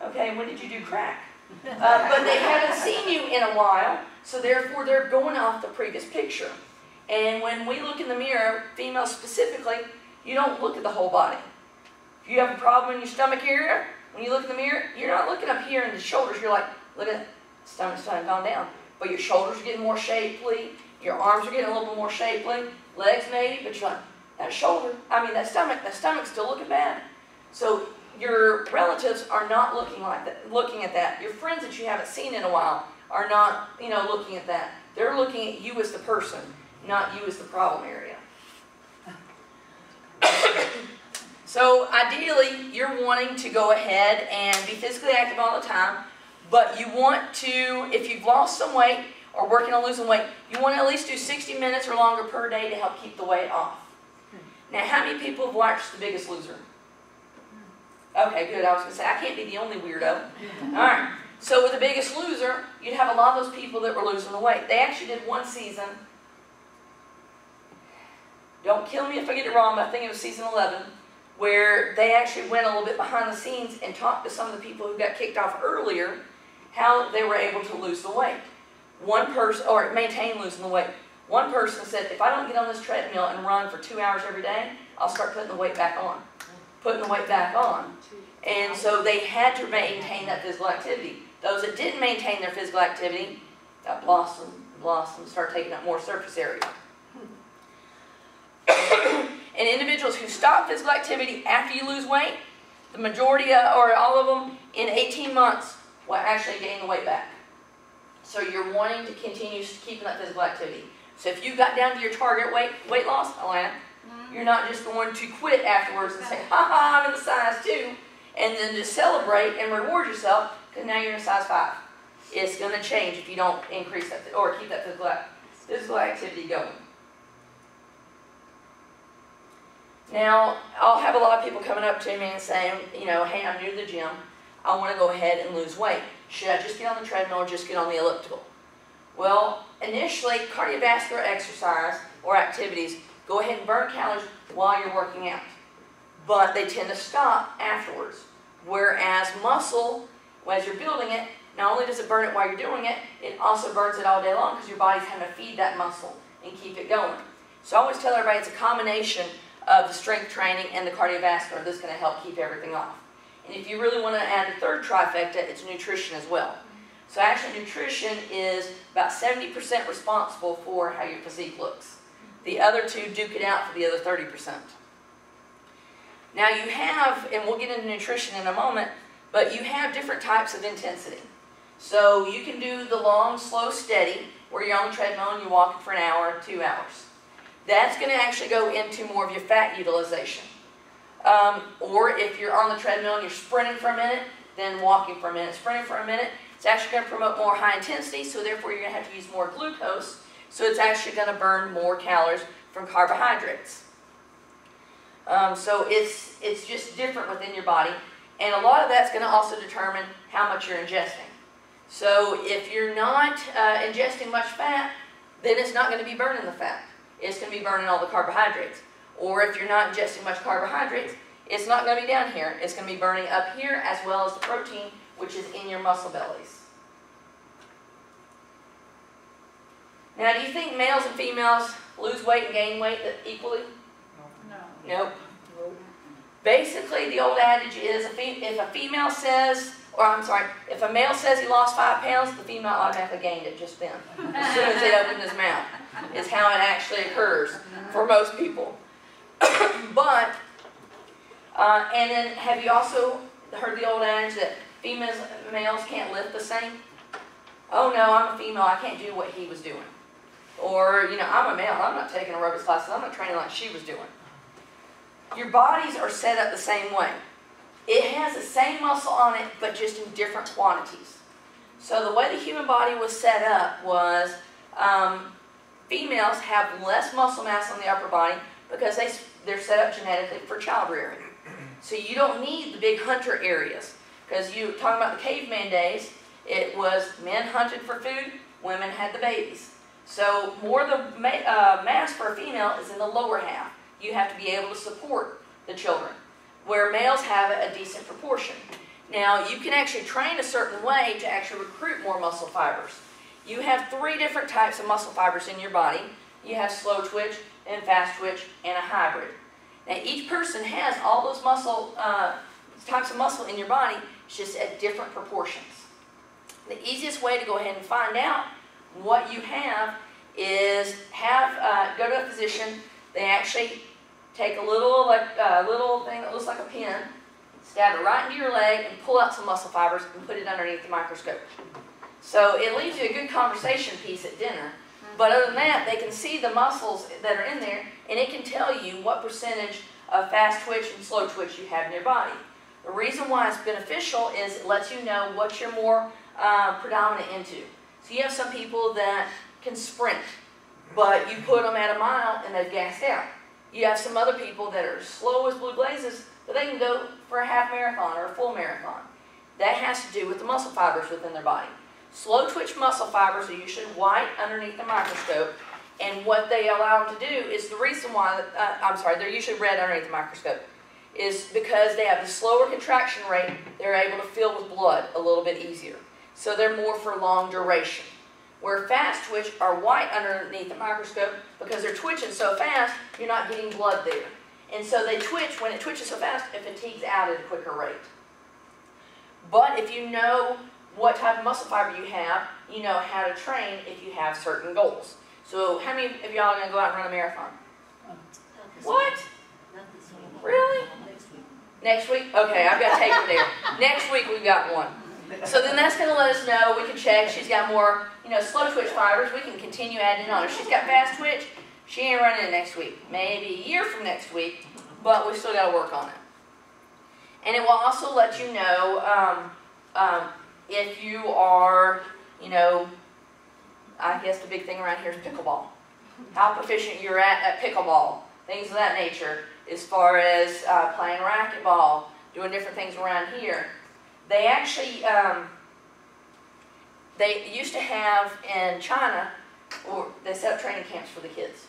okay, when did you do crack? But they haven't seen you in a while, so therefore they're going off the previous picture. And when we look in the mirror, females specifically, you don't look at the whole body. If you have a problem in your stomach area, when you look in the mirror, you're not looking up here in the shoulders. You're like, look at the stomach's gone down. But your shoulders are getting more shapely. Your arms are getting a little bit more shapely. Legs maybe, but you're like, that stomach's still looking bad. So your relatives are not looking at that. Your friends that you haven't seen in a while are not, looking at that. They're looking at you as the person, not you as the problem area. So ideally, you're wanting to go ahead and be physically active all the time, but you want to, if you've lost some weight or working on losing weight, you want to at least do 60 minutes or longer per day to help keep the weight off. Now, how many people have watched The Biggest Loser? Okay, good. I was going to say, I can't be the only weirdo. All right. So with The Biggest Loser, you'd have a lot of those people that were losing the weight. They actually did one season. Don't kill me if I get it wrong, but I think it was season 11. where they actually went a little bit behind the scenes and talked to some of the people who got kicked off earlier, how they were able to lose the weight. One person, or maintain losing the weight. One person said, if I don't get on this treadmill and run for 2 hours every day, I'll start putting the weight back on. Putting the weight back on. And so they had to maintain that physical activity. Those that didn't maintain their physical activity got blossomed, started taking up more surface area. And individuals who stop physical activity after you lose weight, the majority or all of them in 18 months will actually gain the weight back. So you're wanting to continue keeping that physical activity. So if you got down to your target weight loss, Alana, you're not just going to quit afterwards and say, ha ha, I'm in the size 2, and then just celebrate and reward yourself because now you're in a size 5. It's going to change if you don't increase that or keep that physical activity going. Now, I'll have a lot of people coming up to me and saying, you know, hey, I'm new to the gym. I want to go ahead and lose weight. Should I just get on the treadmill or just get on the elliptical? Well, initially, cardiovascular exercise or activities go ahead and burn calories while you're working out. But they tend to stop afterwards. Whereas muscle, as you're building it, not only does it burn it while you're doing it, it also burns it all day long because your body's having to feed that muscle and keep it going. So I always tell everybody it's a combination of the strength training and the cardiovascular that's going to help keep everything off. And if you really want to add a third trifecta, it's nutrition as well. So actually nutrition is about 70% responsible for how your physique looks. The other two duke it out for the other 30%. Now you have, and we'll get into nutrition in a moment, but you have different types of intensity. So you can do the long, slow, steady, where you're on the treadmill and you're walking for an hour, 2 hours. That's going to actually go into more of your fat utilization. Or if you're on the treadmill and you're sprinting for a minute, then walking for a minute, sprinting for a minute, it's actually going to promote more high intensity, so therefore you're going to have to use more glucose, so it's actually going to burn more calories from carbohydrates. So it's just different within your body, and a lot of that's going to also determine how much you're ingesting. So if you're not ingesting much fat, then it's not going to be burning the fat. It's going to be burning all the carbohydrates. Or if you're not ingesting much carbohydrates, it's not going to be down here. It's going to be burning up here as well as the protein, which is in your muscle bellies. Now, do you think males and females lose weight and gain weight equally? No. Nope. Basically, the old adage is if a female says, or I'm sorry, if a male says he lost 5 pounds, the female automatically gained it just then, as soon as they opened his mouth. Is how it actually occurs for most people. But, and then have you also heard the old adage that females and males can't lift the same? Oh no, I'm a female, I can't do what he was doing. Or, you know, I'm a male, I'm not taking aerobics classes, I'm not training like she was doing. Your bodies are set up the same way. It has the same muscle on it, but just in different quantities. So the way the human body was set up was females have less muscle mass on the upper body because they're set up genetically for child rearing. So you don't need the big hunter areas. Because you talking about the caveman days, it was men hunted for food, women had the babies. So more the mass for a female is in the lower half. You have to be able to support the children, where males have a decent proportion. Now, you can actually train a certain way to actually recruit more muscle fibers. You have 3 different types of muscle fibers in your body. You have slow twitch, and fast twitch, and a hybrid. Now, each person has all those types of muscle in your body, it's just at different proportions. The easiest way to go ahead and find out what you have is go to a physician. They actually take a little thing that looks like a pin, stab it right into your leg, and pull out some muscle fibers and put it underneath the microscope. So it leaves you a good conversation piece at dinner. But other than that, they can see the muscles that are in there, and it can tell you what percentage of fast twitch and slow twitch you have in your body. The reason why it's beneficial is it lets you know what you're more predominant into. So you have some people that can sprint, but you put them at a mile and they've gassed out. You have some other people that are slow as blue blazes, but they can go for a half marathon or a full marathon. That has to do with the muscle fibers within their body. Slow twitch muscle fibers are usually white underneath the microscope, and what they allow them to do is the reason why, they're usually red underneath the microscope. is because they have the slower contraction rate, they're able to fill with blood a little bit easier. So they're more for long duration. Where fast twitch are white underneath the microscope, because they're twitching so fast, you're not getting blood there. And so they twitch, when it twitches so fast, it fatigues out at a quicker rate. But if you know what type of muscle fiber you have, you know how to train if you have certain goals. So how many of y'all are going to go out and run a marathon? What? Really? Next week? Okay, I've got to take her there. Next week we've got one. So then that's going to let us know, we can check, she's got more, slow twitch fibers, we can continue adding on. If she's got fast twitch, she ain't running it next week. Maybe a year from next week, but we still got to work on it. And it will also let you know if you are, I guess the big thing around here is pickleball. How proficient you're at pickleball, things of that nature, as far as playing racquetball, doing different things around here. They actually, they used to have in China, or they set up training camps for the kids,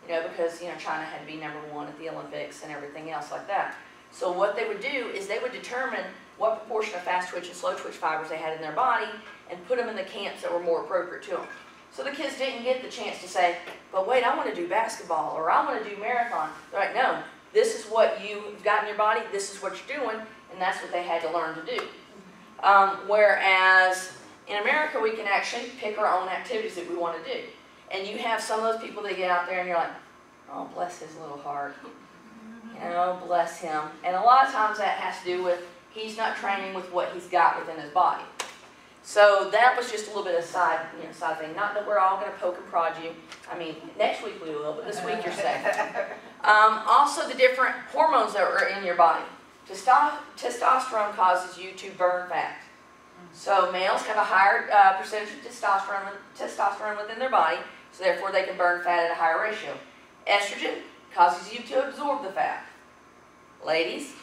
because, China had to be #1 at the Olympics and everything else like that. So what they would do is they would determine what proportion of fast twitch and slow twitch fibers they had in their body and put them in the camps that were more appropriate to them. So the kids didn't get the chance to say, but wait, I want to do basketball or I want to do marathon. They're like, no, this is what you've got in your body, this is what you're doing, and that's what they had to learn to do. Whereas in America, we can actually pick our own activities that we want to do. And you have some of those people that get out there and you're like, oh, bless his little heart. Bless him. And a lot of times that has to do with he's not training with what he's got within his body. So that was just a little bit of side thing. Not that we're all going to poke and prod you. I mean, next week we will, but this week you're safe. Also, the different hormones that are in your body. Testosterone causes you to burn fat. So males have a higher percentage of testosterone within their body, so therefore they can burn fat at a higher ratio. Estrogen causes you to absorb the fat. Ladies,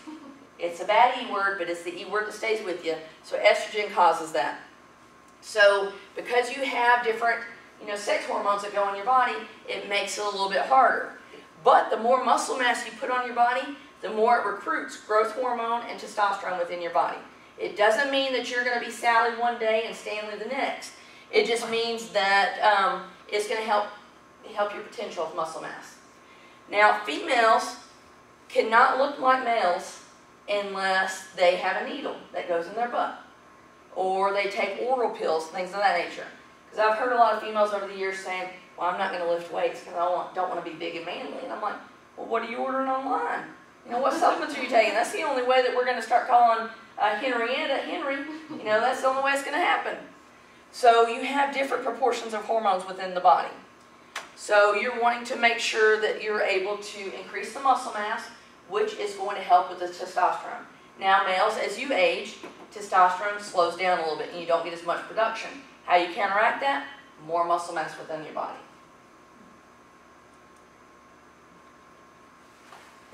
it's a bad E word, but it's the E word that stays with you. So estrogen causes that. So because you have different, sex hormones that go in your body, it makes it a little bit harder. But the more muscle mass you put on your body, the more it recruits growth hormone and testosterone within your body. It doesn't mean that you're going to be Sally one day and Stanley the next. It just means that it's going to help your potential of muscle mass. Now, females cannot look like males unless they have a needle that goes in their butt, or they take oral pills, things of that nature. Because I've heard a lot of females over the years saying, well, I'm not going to lift weights because I don't want to be big and manly. And I'm like, well, what are you ordering online? What supplements are you taking? That's the only way that we're going to start calling Henrietta Henry. That's the only way it's going to happen. So you have different proportions of hormones within the body. So you're wanting to make sure that you're able to increase the muscle mass, which is going to help with the testosterone. Now, males, as you age, testosterone slows down a little bit and you don't get as much production. How you counteract that? More muscle mass within your body.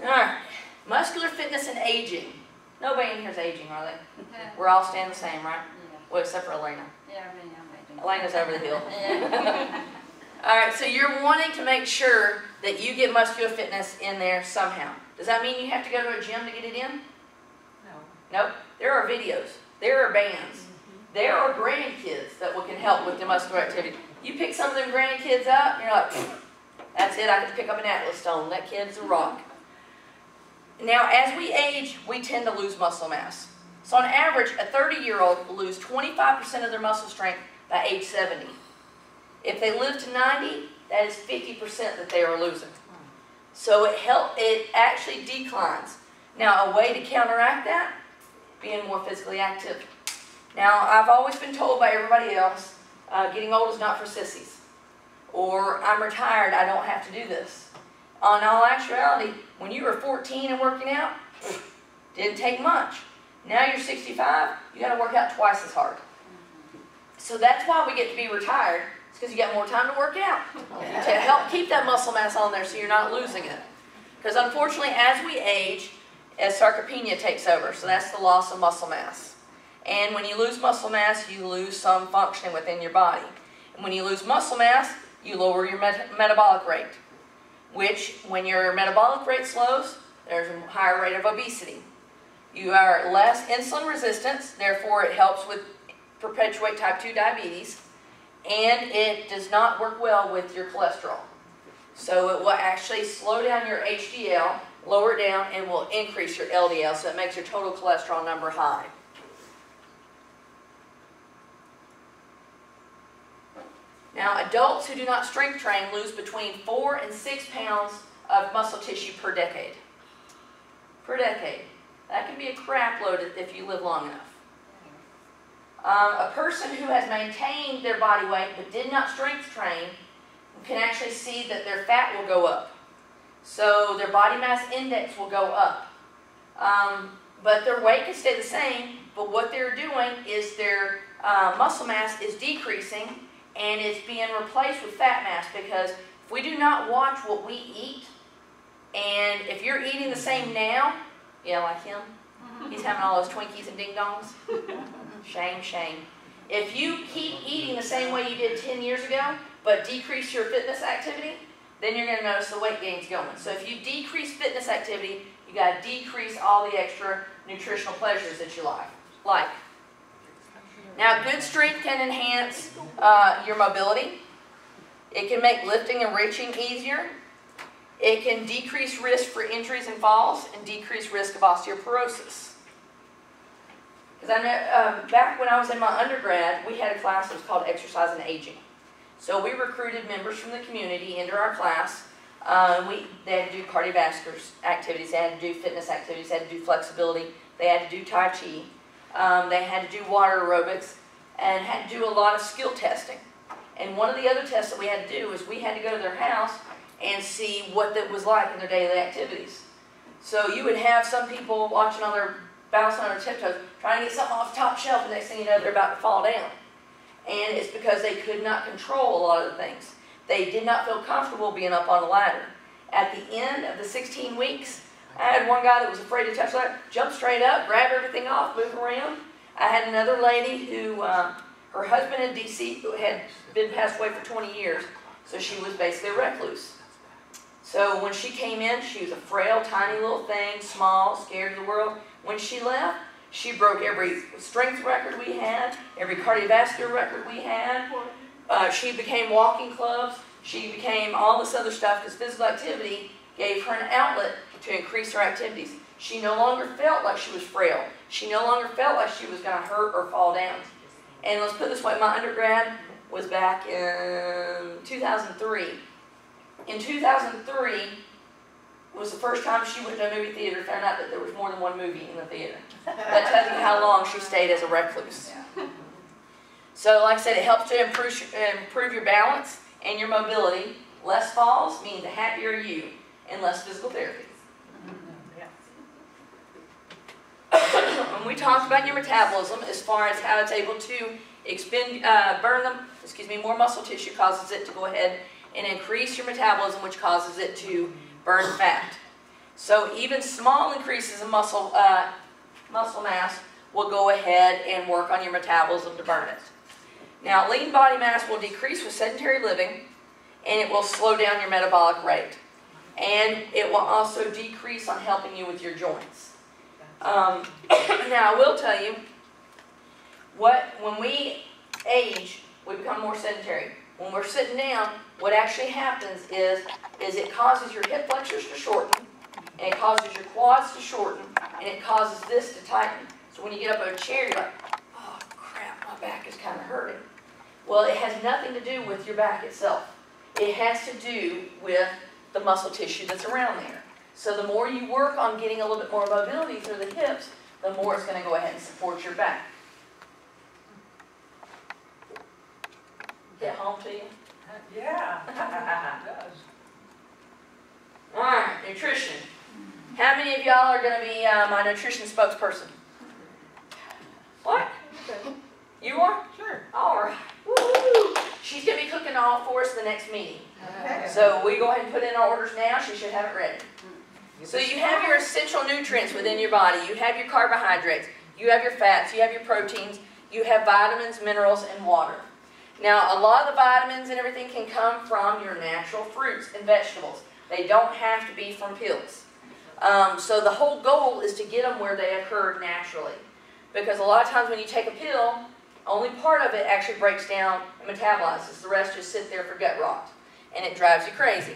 Alright, muscular fitness and aging. Nobody in here is aging, are they? We're all staying the same, right? Yeah. Well, except for Elena. Yeah, I'm aging. Elena's over the hill. Yeah. Alright, so you're wanting to make sure that you get muscular fitness in there somehow. Does that mean you have to go to a gym to get it in? No. Nope. There are videos. There are bands. There are grandkids that can help with the muscular activity. You pick some of them grandkids up, and you're like, that's it, I can pick up an Atlas stone. That kid's a rock. Now, as we age, we tend to lose muscle mass. So on average, a 30-year-old will lose 25% of their muscle strength by age 70. If they live to 90, that is 50% that they are losing. So it actually declines. Now, a way to counteract that, being more physically active. Now, I've always been told by everybody else, getting old is not for sissies. Or, I'm retired, I don't have to do this. In all actuality, when you were 14 and working out, didn't take much. Now you're 65, you got to work out twice as hard. So that's why we get to be retired. It's because you got more time to work out. To help keep that muscle mass on there so you're not losing it. Because unfortunately, as we age, sarcopenia takes over. So that's the loss of muscle mass. And when you lose muscle mass, you lose some functioning within your body. And when you lose muscle mass, you lower your metabolic rate. Which, when your metabolic rate slows, there's a higher rate of obesity. You are less insulin resistance, therefore it helps with perpetuate type 2 diabetes, and it does not work well with your cholesterol. So it will actually slow down your HDL, lower it down, and will increase your LDL, so it makes your total cholesterol number high. Now, adults who do not strength train lose between 4 and 6 pounds of muscle tissue per decade. Per decade. That can be a crap load if you live long enough. A person who has maintained their body weight but did not strength train can actually see that their fat will go up. So their body mass index will go up. But their weight can stay the same, but what they're doing is their muscle mass is decreasing and it's being replaced with fat mass, because if we do not watch what we eat, and if you're eating the same now, yeah, like him, he's having all those Twinkies and Ding Dongs. Shame, shame. If you keep eating the same way you did 10 years ago, but decrease your fitness activity, then you're going to notice the weight gain's going. So if you decrease fitness activity, you got to decrease all the extra nutritional pleasures that you like. Now, good strength can enhance your mobility. It can make lifting and reaching easier. It can decrease risk for injuries and falls and decrease risk of osteoporosis. Because I know back when I was in my undergrad, we had a class that was called Exercise and Aging. So we recruited members from the community into our class. They had to do cardiovascular activities, they had to do fitness activities, they had to do flexibility, they had to do Tai Chi, they had to do water aerobics, and had to do a lot of skill testing. And one of the other tests that we had to do was we had to go to their house and see what that was like in their daily activities. So you would have some people watching on their, bouncing on their tiptoes, trying to get something off the top shelf, and next thing you know, they're about to fall down. And it's because they could not control a lot of the things. They did not feel comfortable being up on a ladder. At the end of the 16 weeks, I had one guy that was afraid to touch the ladder, jump straight up, grab everything off, move around. I had another lady who, her husband had been passed away for 20 years, so she was basically a recluse. So when she came in, she was a frail, tiny little thing, small, scared of the world. When she left, she broke every strength record we had, every cardiovascular record we had. She became walking clubs. She became all this other stuff because physical activity gave her an outlet to increase her activities. She no longer felt like she was frail. She no longer felt like she was going to hurt or fall down. And let's put it this way, my undergrad was back in 2003. In 2003 was the first time she went to a movie theater and found out that there was more than one movie in the theater. That tells you how long she stayed as a recluse. So like I said, it helps to improve your balance and your mobility. Less falls means a happier you, and less physical therapy. When we talked about your metabolism, as far as how it's able to more muscle tissue causes it to go ahead and increase your metabolism, which causes it to burn fat. So even small increases in muscle mass will go ahead and work on your metabolism to burn it. Now, lean body mass will decrease with sedentary living, and it will slow down your metabolic rate. And it will also decrease on helping you with your joints. Now, I will tell you, when we age, we become more sedentary. When we're sitting down, what actually happens is it causes your hip flexors to shorten, and it causes your quads to shorten, and it causes this to tighten. So when you get up in a chair, you're like, oh crap, my back is kind of hurting. Well, it has nothing to do with your back itself. It has to do with the muscle tissue that's around there. So the more you work on getting a little bit more mobility through the hips, the more it's going to go ahead and support your back. Get home to you? Yeah, it does. All right, nutrition. How many of y'all are going to be my nutrition spokesperson? What? You are? Sure. All right. Woo-hoo. She's going to be cooking all for us the next meeting. Okay. So we go ahead and put in our orders now. She should have it ready. So you have your essential nutrients within your body. You have your carbohydrates. You have your fats. You have your proteins. You have vitamins, minerals, and water. Now, a lot of the vitamins and everything can come from your natural fruits and vegetables. They don't have to be from pills. So the whole goal is to get them where they occur naturally. Because a lot of times when you take a pill, only part of it actually breaks down and metabolizes. The rest just sit there for gut rot. And it drives you crazy.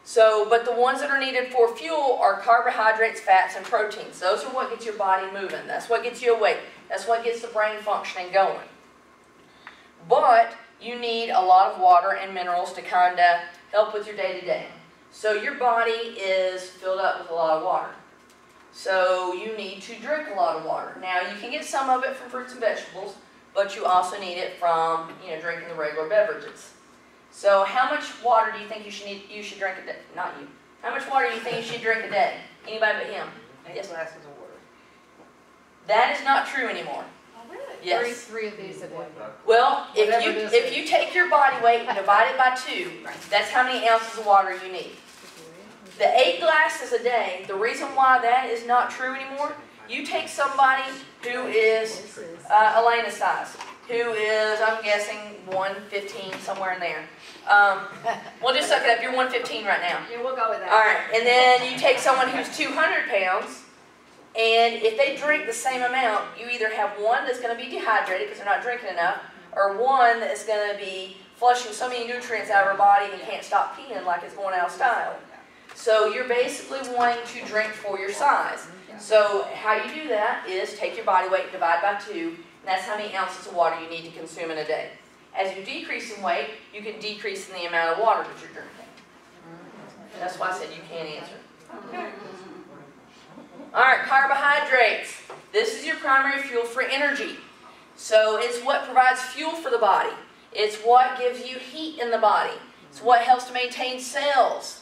So, but the ones that are needed for fuel are carbohydrates, fats, and proteins. Those are what gets your body moving. That's what gets you awake. That's what gets the brain functioning going. But you need a lot of water and minerals to kind of help with your day-to-day. So your body is filled up with a lot of water. So you need to drink a lot of water. Now you can get some of it from fruits and vegetables, but you also need it from drinking the regular beverages. So how much water do you think you should drink a day? Not you. How much water do you think you should drink a day? Anybody but him? 8 Yes. glasses of water. That is not true anymore. Oh, really? Yes. Three of these a day. Well, Whatever it is. if you take your body weight and divide it by 2, that's how many ounces of water you need. The 8 glasses a day, the reason why that is not true anymore, you take somebody who is Elena's size, who is, I'm guessing, 115, somewhere in there. We'll just suck it up. You're 115 right now. Yeah, we'll go with that. All right, and then you take someone who's 200 pounds, and if they drink the same amount, you either have one that's going to be dehydrated because they're not drinking enough, or one that's going to be flushing so many nutrients out of her body and can't stop peeing like it's going out of style. So you're basically wanting to drink for your size. So how you do that is take your body weight, divide by 2, and that's how many ounces of water you need to consume in a day. As you decrease in weight, you can decrease in the amount of water that you're drinking. That's why I said you can't answer. Okay. All right, carbohydrates. This is your primary fuel for energy. So it's what provides fuel for the body. It's what gives you heat in the body. It's what helps to maintain cells.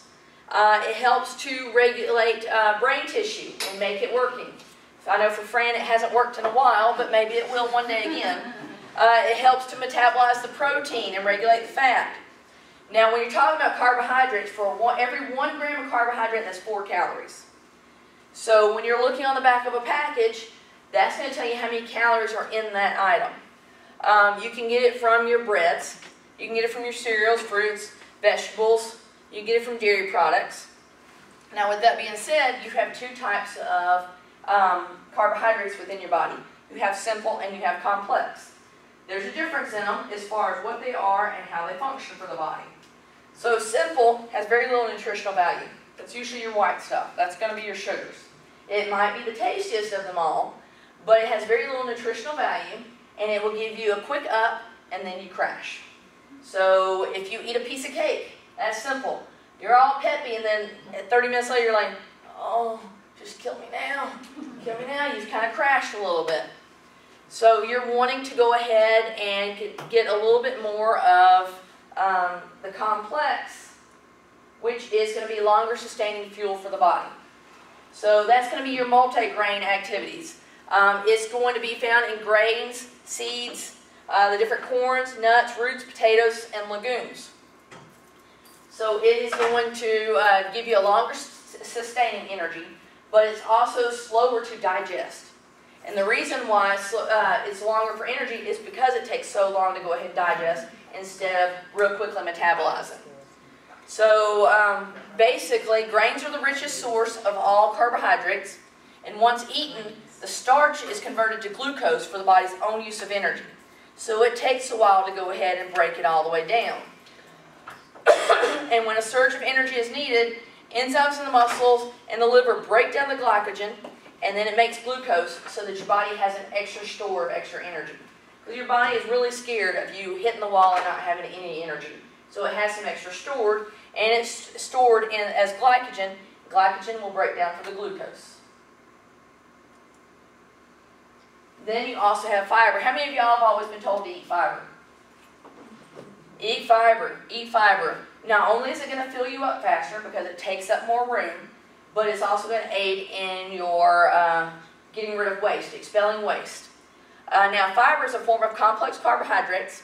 It helps to regulate brain tissue and make it working. I know for Fran it hasn't worked in a while, but maybe it will one day again. It helps to metabolize the protein and regulate the fat. Now when you're talking about carbohydrates, for every 1 gram of carbohydrate, that's 4 calories. So when you're looking on the back of a package, that's going to tell you how many calories are in that item. You can get it from your breads. You can get it from your cereals, fruits, vegetables. You can get it from dairy products. Now with that being said, you have 2 types of carbohydrates within your body. You have simple and you have complex. There's a difference in them as far as what they are and how they function for the body. So simple has very little nutritional value. That's usually your white stuff. That's going to be your sugars. It might be the tastiest of them all, but it has very little nutritional value, and it will give you a quick up, and then you crash. So if you eat a piece of cake, that's simple. You're all peppy, and then 30 minutes later you're like, oh, just kill me now. Kill me now. You've kind of crashed a little bit. So you're wanting to go ahead and get a little bit more of the complex, which is going to be longer sustaining fuel for the body. So that's going to be your multi-grain activities. It's going to be found in grains, seeds, the different corns, nuts, roots, potatoes, and legumes. So it is going to give you a longer sustaining energy, but it's also slower to digest. And the reason why it's longer for energy is because it takes so long to go ahead and digest instead of real quickly metabolizing. So basically, grains are the richest source of all carbohydrates, and once eaten, the starch is converted to glucose for the body's own use of energy. So it takes a while to go ahead and break it all the way down. And when a surge of energy is needed, enzymes in the muscles and the liver break down the glycogen, and then it makes glucose so that your body has an extra store of extra energy. Because your body is really scared of you hitting the wall and not having any energy. So it has some extra stored, and it's stored as glycogen. Glycogen will break down for the glucose. Then you also have fiber. How many of y'all have always been told to eat fiber? Eat fiber, eat fiber. Not only is it going to fill you up faster because it takes up more room, but it's also going to aid in your getting rid of waste, expelling waste. Now, fiber is a form of complex carbohydrates.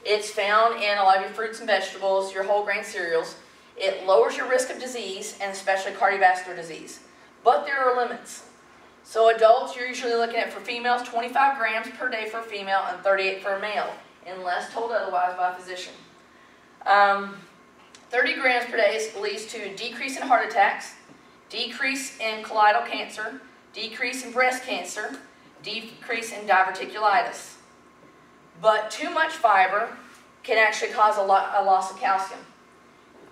It's found in a lot of your fruits and vegetables, your whole grain cereals. It lowers your risk of disease, and especially cardiovascular disease. But there are limits. So adults, you're usually looking at, for females, 25 grams per day for a female and 38 for a male, unless told otherwise by a physician. 30 grams per day leads to a decrease in heart attacks, decrease in colorectal cancer, decrease in breast cancer, decrease in diverticulitis. But too much fiber can actually cause a loss of calcium.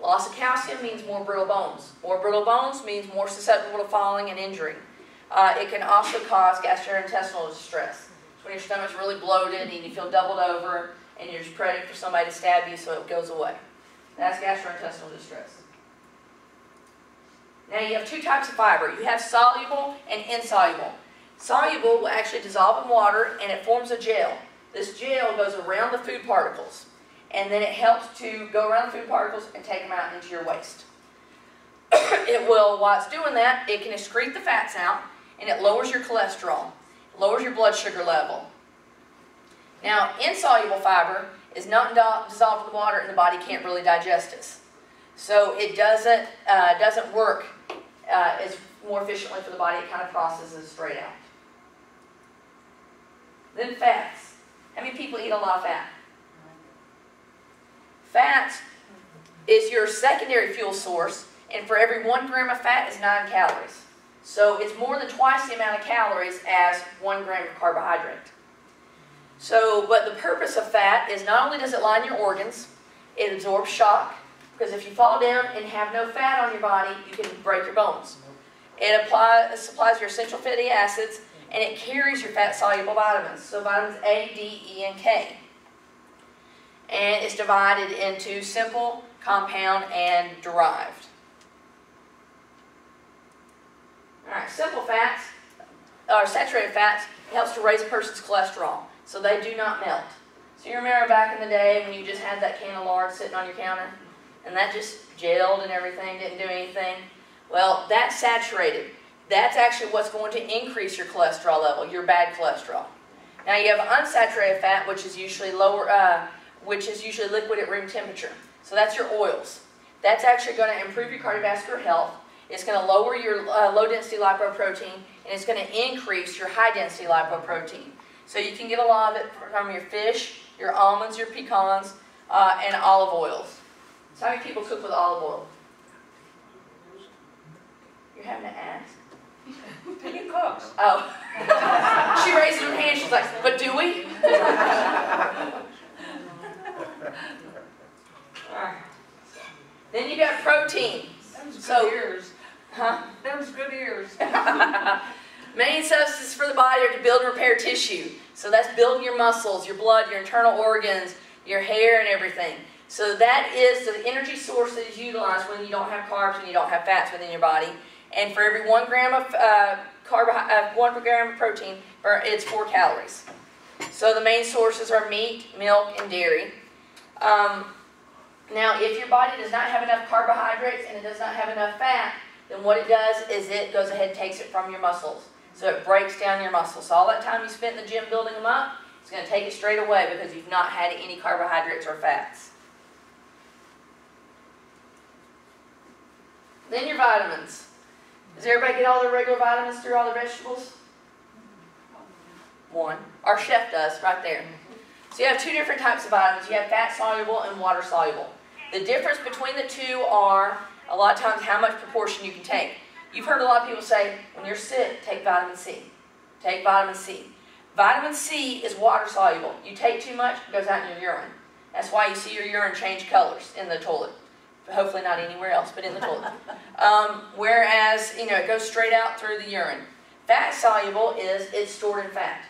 Loss of calcium means more brittle bones. More brittle bones means more susceptible to falling and injury. It can also cause gastrointestinal distress. It's when your stomach's really bloated and you feel doubled over and you're just praying for somebody to stab you so it goes away. That's gastrointestinal distress. Now you have two types of fiber. You have soluble and insoluble. Soluble will actually dissolve in water and it forms a gel. This gel goes around the food particles and then it helps to go around the food particles and take them out into your waste. It will, while it's doing that, it can excrete the fats out and it lowers your cholesterol, lowers your blood sugar level. Now, insoluble fiber is not dissolved in the water and the body can't really digest it. So it doesn't work as more efficiently for the body. It kind of processes straight out. Then fats. How many people eat a lot of fat? Fat is your secondary fuel source, and for every 1 gram of fat is 9 calories. So it's more than twice the amount of calories as 1 gram of carbohydrate. So, but the purpose of fat is not only does it line your organs, it absorbs shock, because if you fall down and have no fat on your body, you can break your bones. It supplies your essential fatty acids, and it carries your fat-soluble vitamins. So vitamins A, D, E, and K. And it's divided into simple, compound, and derived. Alright, simple fats, or saturated fats, helps to raise a person's cholesterol, so they do not melt. So you remember back in the day when you just had that can of lard sitting on your counter, and that just gelled and everything, didn't do anything? Well, that's saturated. That's actually what's going to increase your cholesterol level, your bad cholesterol. Now you have unsaturated fat, which is usually liquid at room temperature. So that's your oils. That's actually going to improve your cardiovascular health. It's going to lower your low-density lipoprotein, and it's going to increase your high-density lipoprotein. So you can get a lot of it from your fish, your almonds, your pecans, and olive oils. So how many people cook with olive oil? You're having to ask? Who cooks? Oh. She raised her hand. She's like, but do we? Alright. Then you got protein. Them's good ears. Huh? Them's good ears. Main substances for the body are to build and repair tissue. So that's building your muscles, your blood, your internal organs, your hair, and everything. So that is the energy source that is utilized when you don't have carbs, when you don't have fats within your body. And for every 1 gram of 1 gram of protein, it's 4 calories. So the main sources are meat, milk, and dairy. Now, if your body does not have enough carbohydrates and it does not have enough fat, then what it does is it goes ahead and takes it from your muscles. So it breaks down your muscles. So all that time you spent in the gym building them up, it's going to take it straight away because you've not had any carbohydrates or fats. Then your vitamins. Does everybody get all their regular vitamins through all the vegetables? 1. Our chef does, right there. So you have 2 different types of vitamins. You have fat-soluble and water-soluble. The difference between the two are, a lot of times, how much proportion you can take. You've heard a lot of people say, when you're sick, take vitamin C. Take vitamin C. Vitamin C is water-soluble. You take too much, it goes out in your urine. That's why you see your urine change colors in the toilet. Hopefully not anywhere else, but in the toilet. Whereas, it goes straight out through the urine. Fat-soluble is it's stored in fat.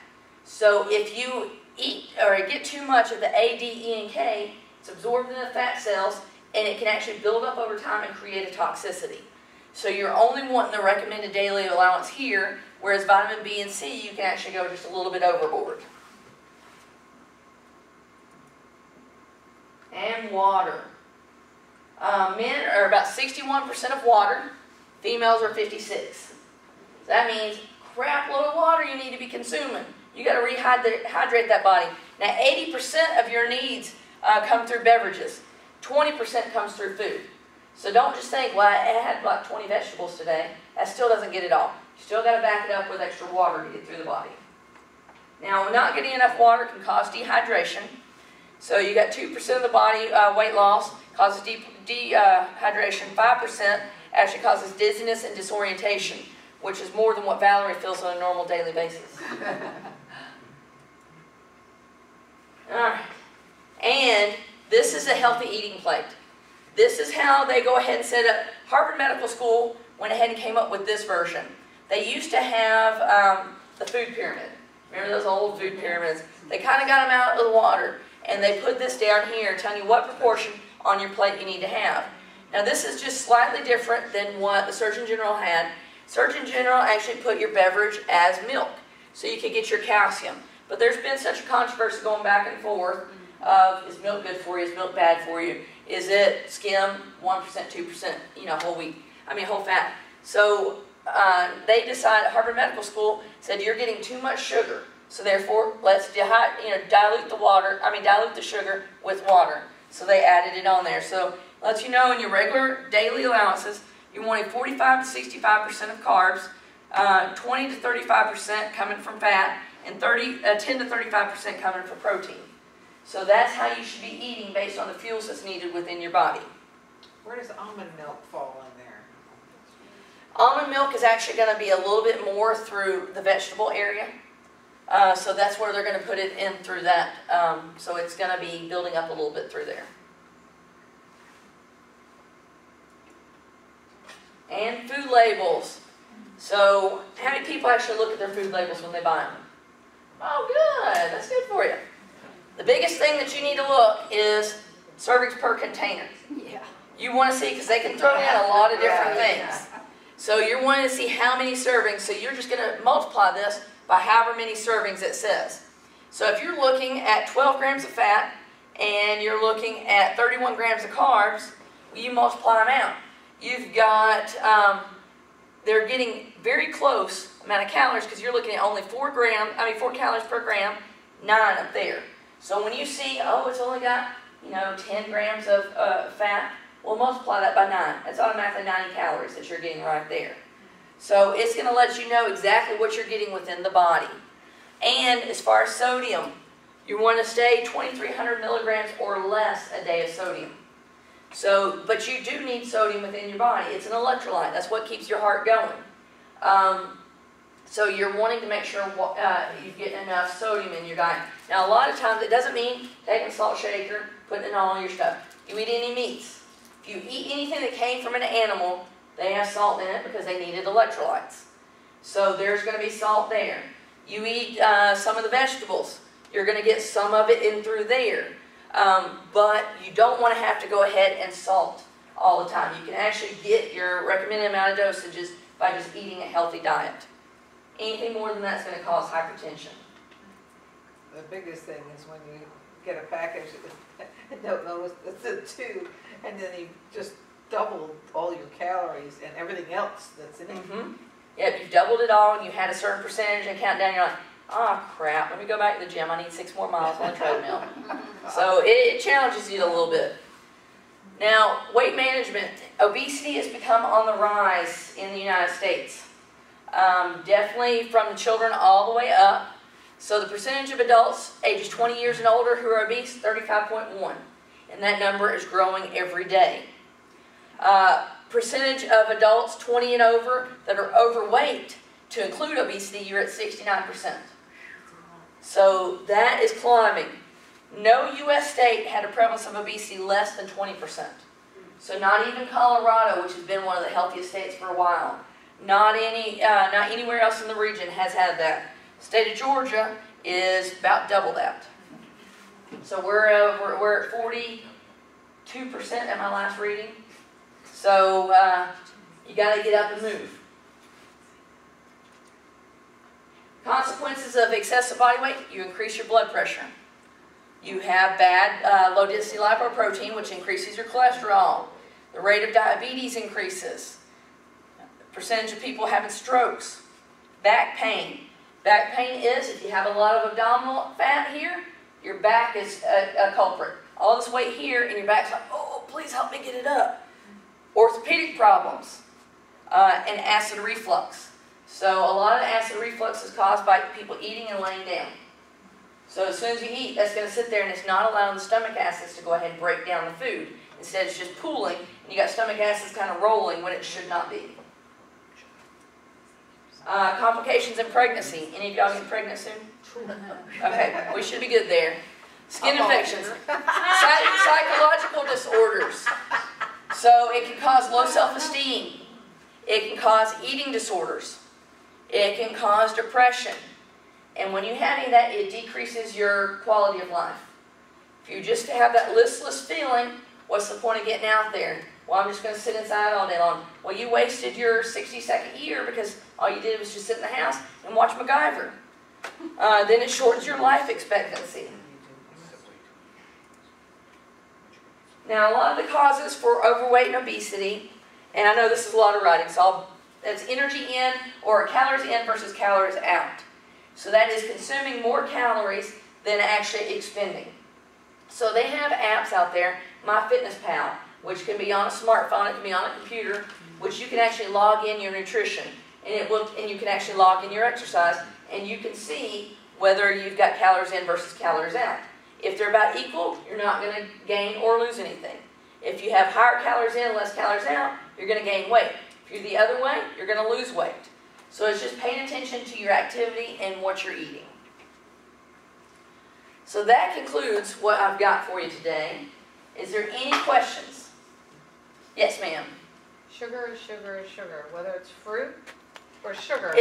So if you eat or get too much of the A, D, E, and K, it's absorbed in the fat cells, and it can actually build up over time and create a toxicity. So you're only wanting the recommended daily allowance here, whereas vitamin B and C, you can actually go just a little bit overboard. And water. Men are about 61% of water. Females are 56%. So that means crap load of water you need to be consuming. You got to rehydrate that body. Now 80% of your needs come through beverages. 20% comes through food. So don't just think, well, I had like 20 vegetables today. That still doesn't get it all. You still got to back it up with extra water to get through the body. Now, not getting enough water can cause dehydration. So you got 2% of the body weight loss causes dehydration. 5% actually causes dizziness and disorientation, which is more than what Valerie feels on a normal daily basis. All right. And this is a healthy eating plate. This is how they go ahead and set up. Harvard Medical School went ahead and came up with this version. They used to have the food pyramid. Remember those old food pyramids? They kind of got them out of the water, and they put this down here telling you what proportion on your plate you need to have. Now this is just slightly different than what the Surgeon General had. Surgeon General actually put your beverage as milk, so you could get your calcium. But there's been such a controversy going back and forth of, is milk good for you, is milk bad for you? Is it skim, 1%, 2%, whole fat? So they decided, Harvard Medical School said you're getting too much sugar. So therefore, let's dilute the sugar with water. So they added it on there. So lets you know in your regular daily allowances, you're wanting 45 to 65% of carbs, 20 to 35% coming from fat, and 10 to 35% coming from protein. So that's how you should be eating based on the fuels that's needed within your body. Where does almond milk fall in there? Almond milk is actually going to be a little bit more through the vegetable area. So that's where they're going to put it in through that. So it's going to be building up a little bit through there. And food labels. So how many people actually look at their food labels when they buy them? Oh, good. That's good for you. The biggest thing that you need to look is servings per container. Yeah. You want to see, because they can throw in a lot of different things. So you're wanting to see how many servings. So you're just going to multiply this by however many servings it says. So if you're looking at 12 grams of fat and you're looking at 31 grams of carbs, you multiply them out. You've got, they're getting very close amount of calories because you're looking at only 4 calories per gram, 9 up there. So when you see, oh, it's only got, 10 grams of fat, well, multiply that by 9. That's automatically 90 calories that you're getting right there. So it's going to let you know exactly what you're getting within the body. And as far as sodium, you want to stay 2,300 milligrams or less a day of sodium. So, but you do need sodium within your body. It's an electrolyte. That's what keeps your heart going. So you're wanting to make sure you get enough sodium in your diet. Now, a lot of times, it doesn't mean taking a salt shaker, putting it in all your stuff. You eat any meats. If you eat anything that came from an animal, they have salt in it because they needed electrolytes. So there's going to be salt there. You eat some of the vegetables, you're going to get some of it in through there. But you don't want to have to go ahead and salt all the time. You can actually get your recommended amount of dosages by just eating a healthy diet. Anything more than that's going to cause hypertension. The biggest thing is when you get a package and don't know it's a 2, and then you just doubled all your calories and everything else that's in it. Yep, you've doubled it all, and you had a certain percentage and count down, you're like, oh crap, let me go back to the gym, I need 6 more miles on the treadmill. So it challenges you a little bit. Now, weight management. Obesity has become on the rise in the United States. Definitely from the children all the way up. So the percentage of adults ages 20 years and older who are obese, 35.1. And that number is growing every day. Percentage of adults 20 and over that are overweight, to include obesity, you're at 69%. So that is climbing. No U.S. state had a prevalence of obesity less than 20%. So not even Colorado, which has been one of the healthiest states for a while. Not anywhere else in the region has had that. State of Georgia is about double that. So we're at 42% at my last reading. So you got to get up and move. Consequences of excessive body weight: you increase your blood pressure. You have bad low-density lipoprotein, which increases your cholesterol. The rate of diabetes increases. Percentage of people having strokes. Back pain. Back pain is, if you have a lot of abdominal fat here, your back is a culprit. All this weight here, and your back's like, oh, please help me get it up. Orthopedic problems and acid reflux. So a lot of acid reflux is caused by people eating and laying down. So as soon as you eat, that's going to sit there and it's not allowing the stomach acids to go ahead and break down the food. Instead, it's just pooling, and you got stomach acids kind of rolling when it should not be. Complications in pregnancy. Any of y'all get pregnant soon? Okay, we should be good there. Skin infections. Psychological disorders. So it can cause low self-esteem. It can cause eating disorders. It can cause depression. And when you have any of that, it decreases your quality of life. If you just have that listless feeling, what's the point of getting out there? Well, I'm just going to sit inside all day long. Well, you wasted your 62nd year because all you did was just sit in the house and watch MacGyver. Then it shortens your life expectancy. Now, a lot of the causes for overweight and obesity, and I know this is a lot of writing, so that's energy in or calories in versus calories out. So that is consuming more calories than actually expending. So they have apps out there, MyFitnessPal, which can be on a smartphone, it can be on a computer, which you can actually log in your nutrition, and you can actually log in your exercise, and you can see whether you've got calories in versus calories out. If they're about equal, you're not going to gain or lose anything. If you have higher calories in, less calories out, you're going to gain weight. If you're the other way, you're going to lose weight. So it's just paying attention to your activity and what you're eating. So that concludes what I've got for you today. Is there any questions? Yes, ma'am. Sugar is sugar is sugar, whether it's fruit or sugar.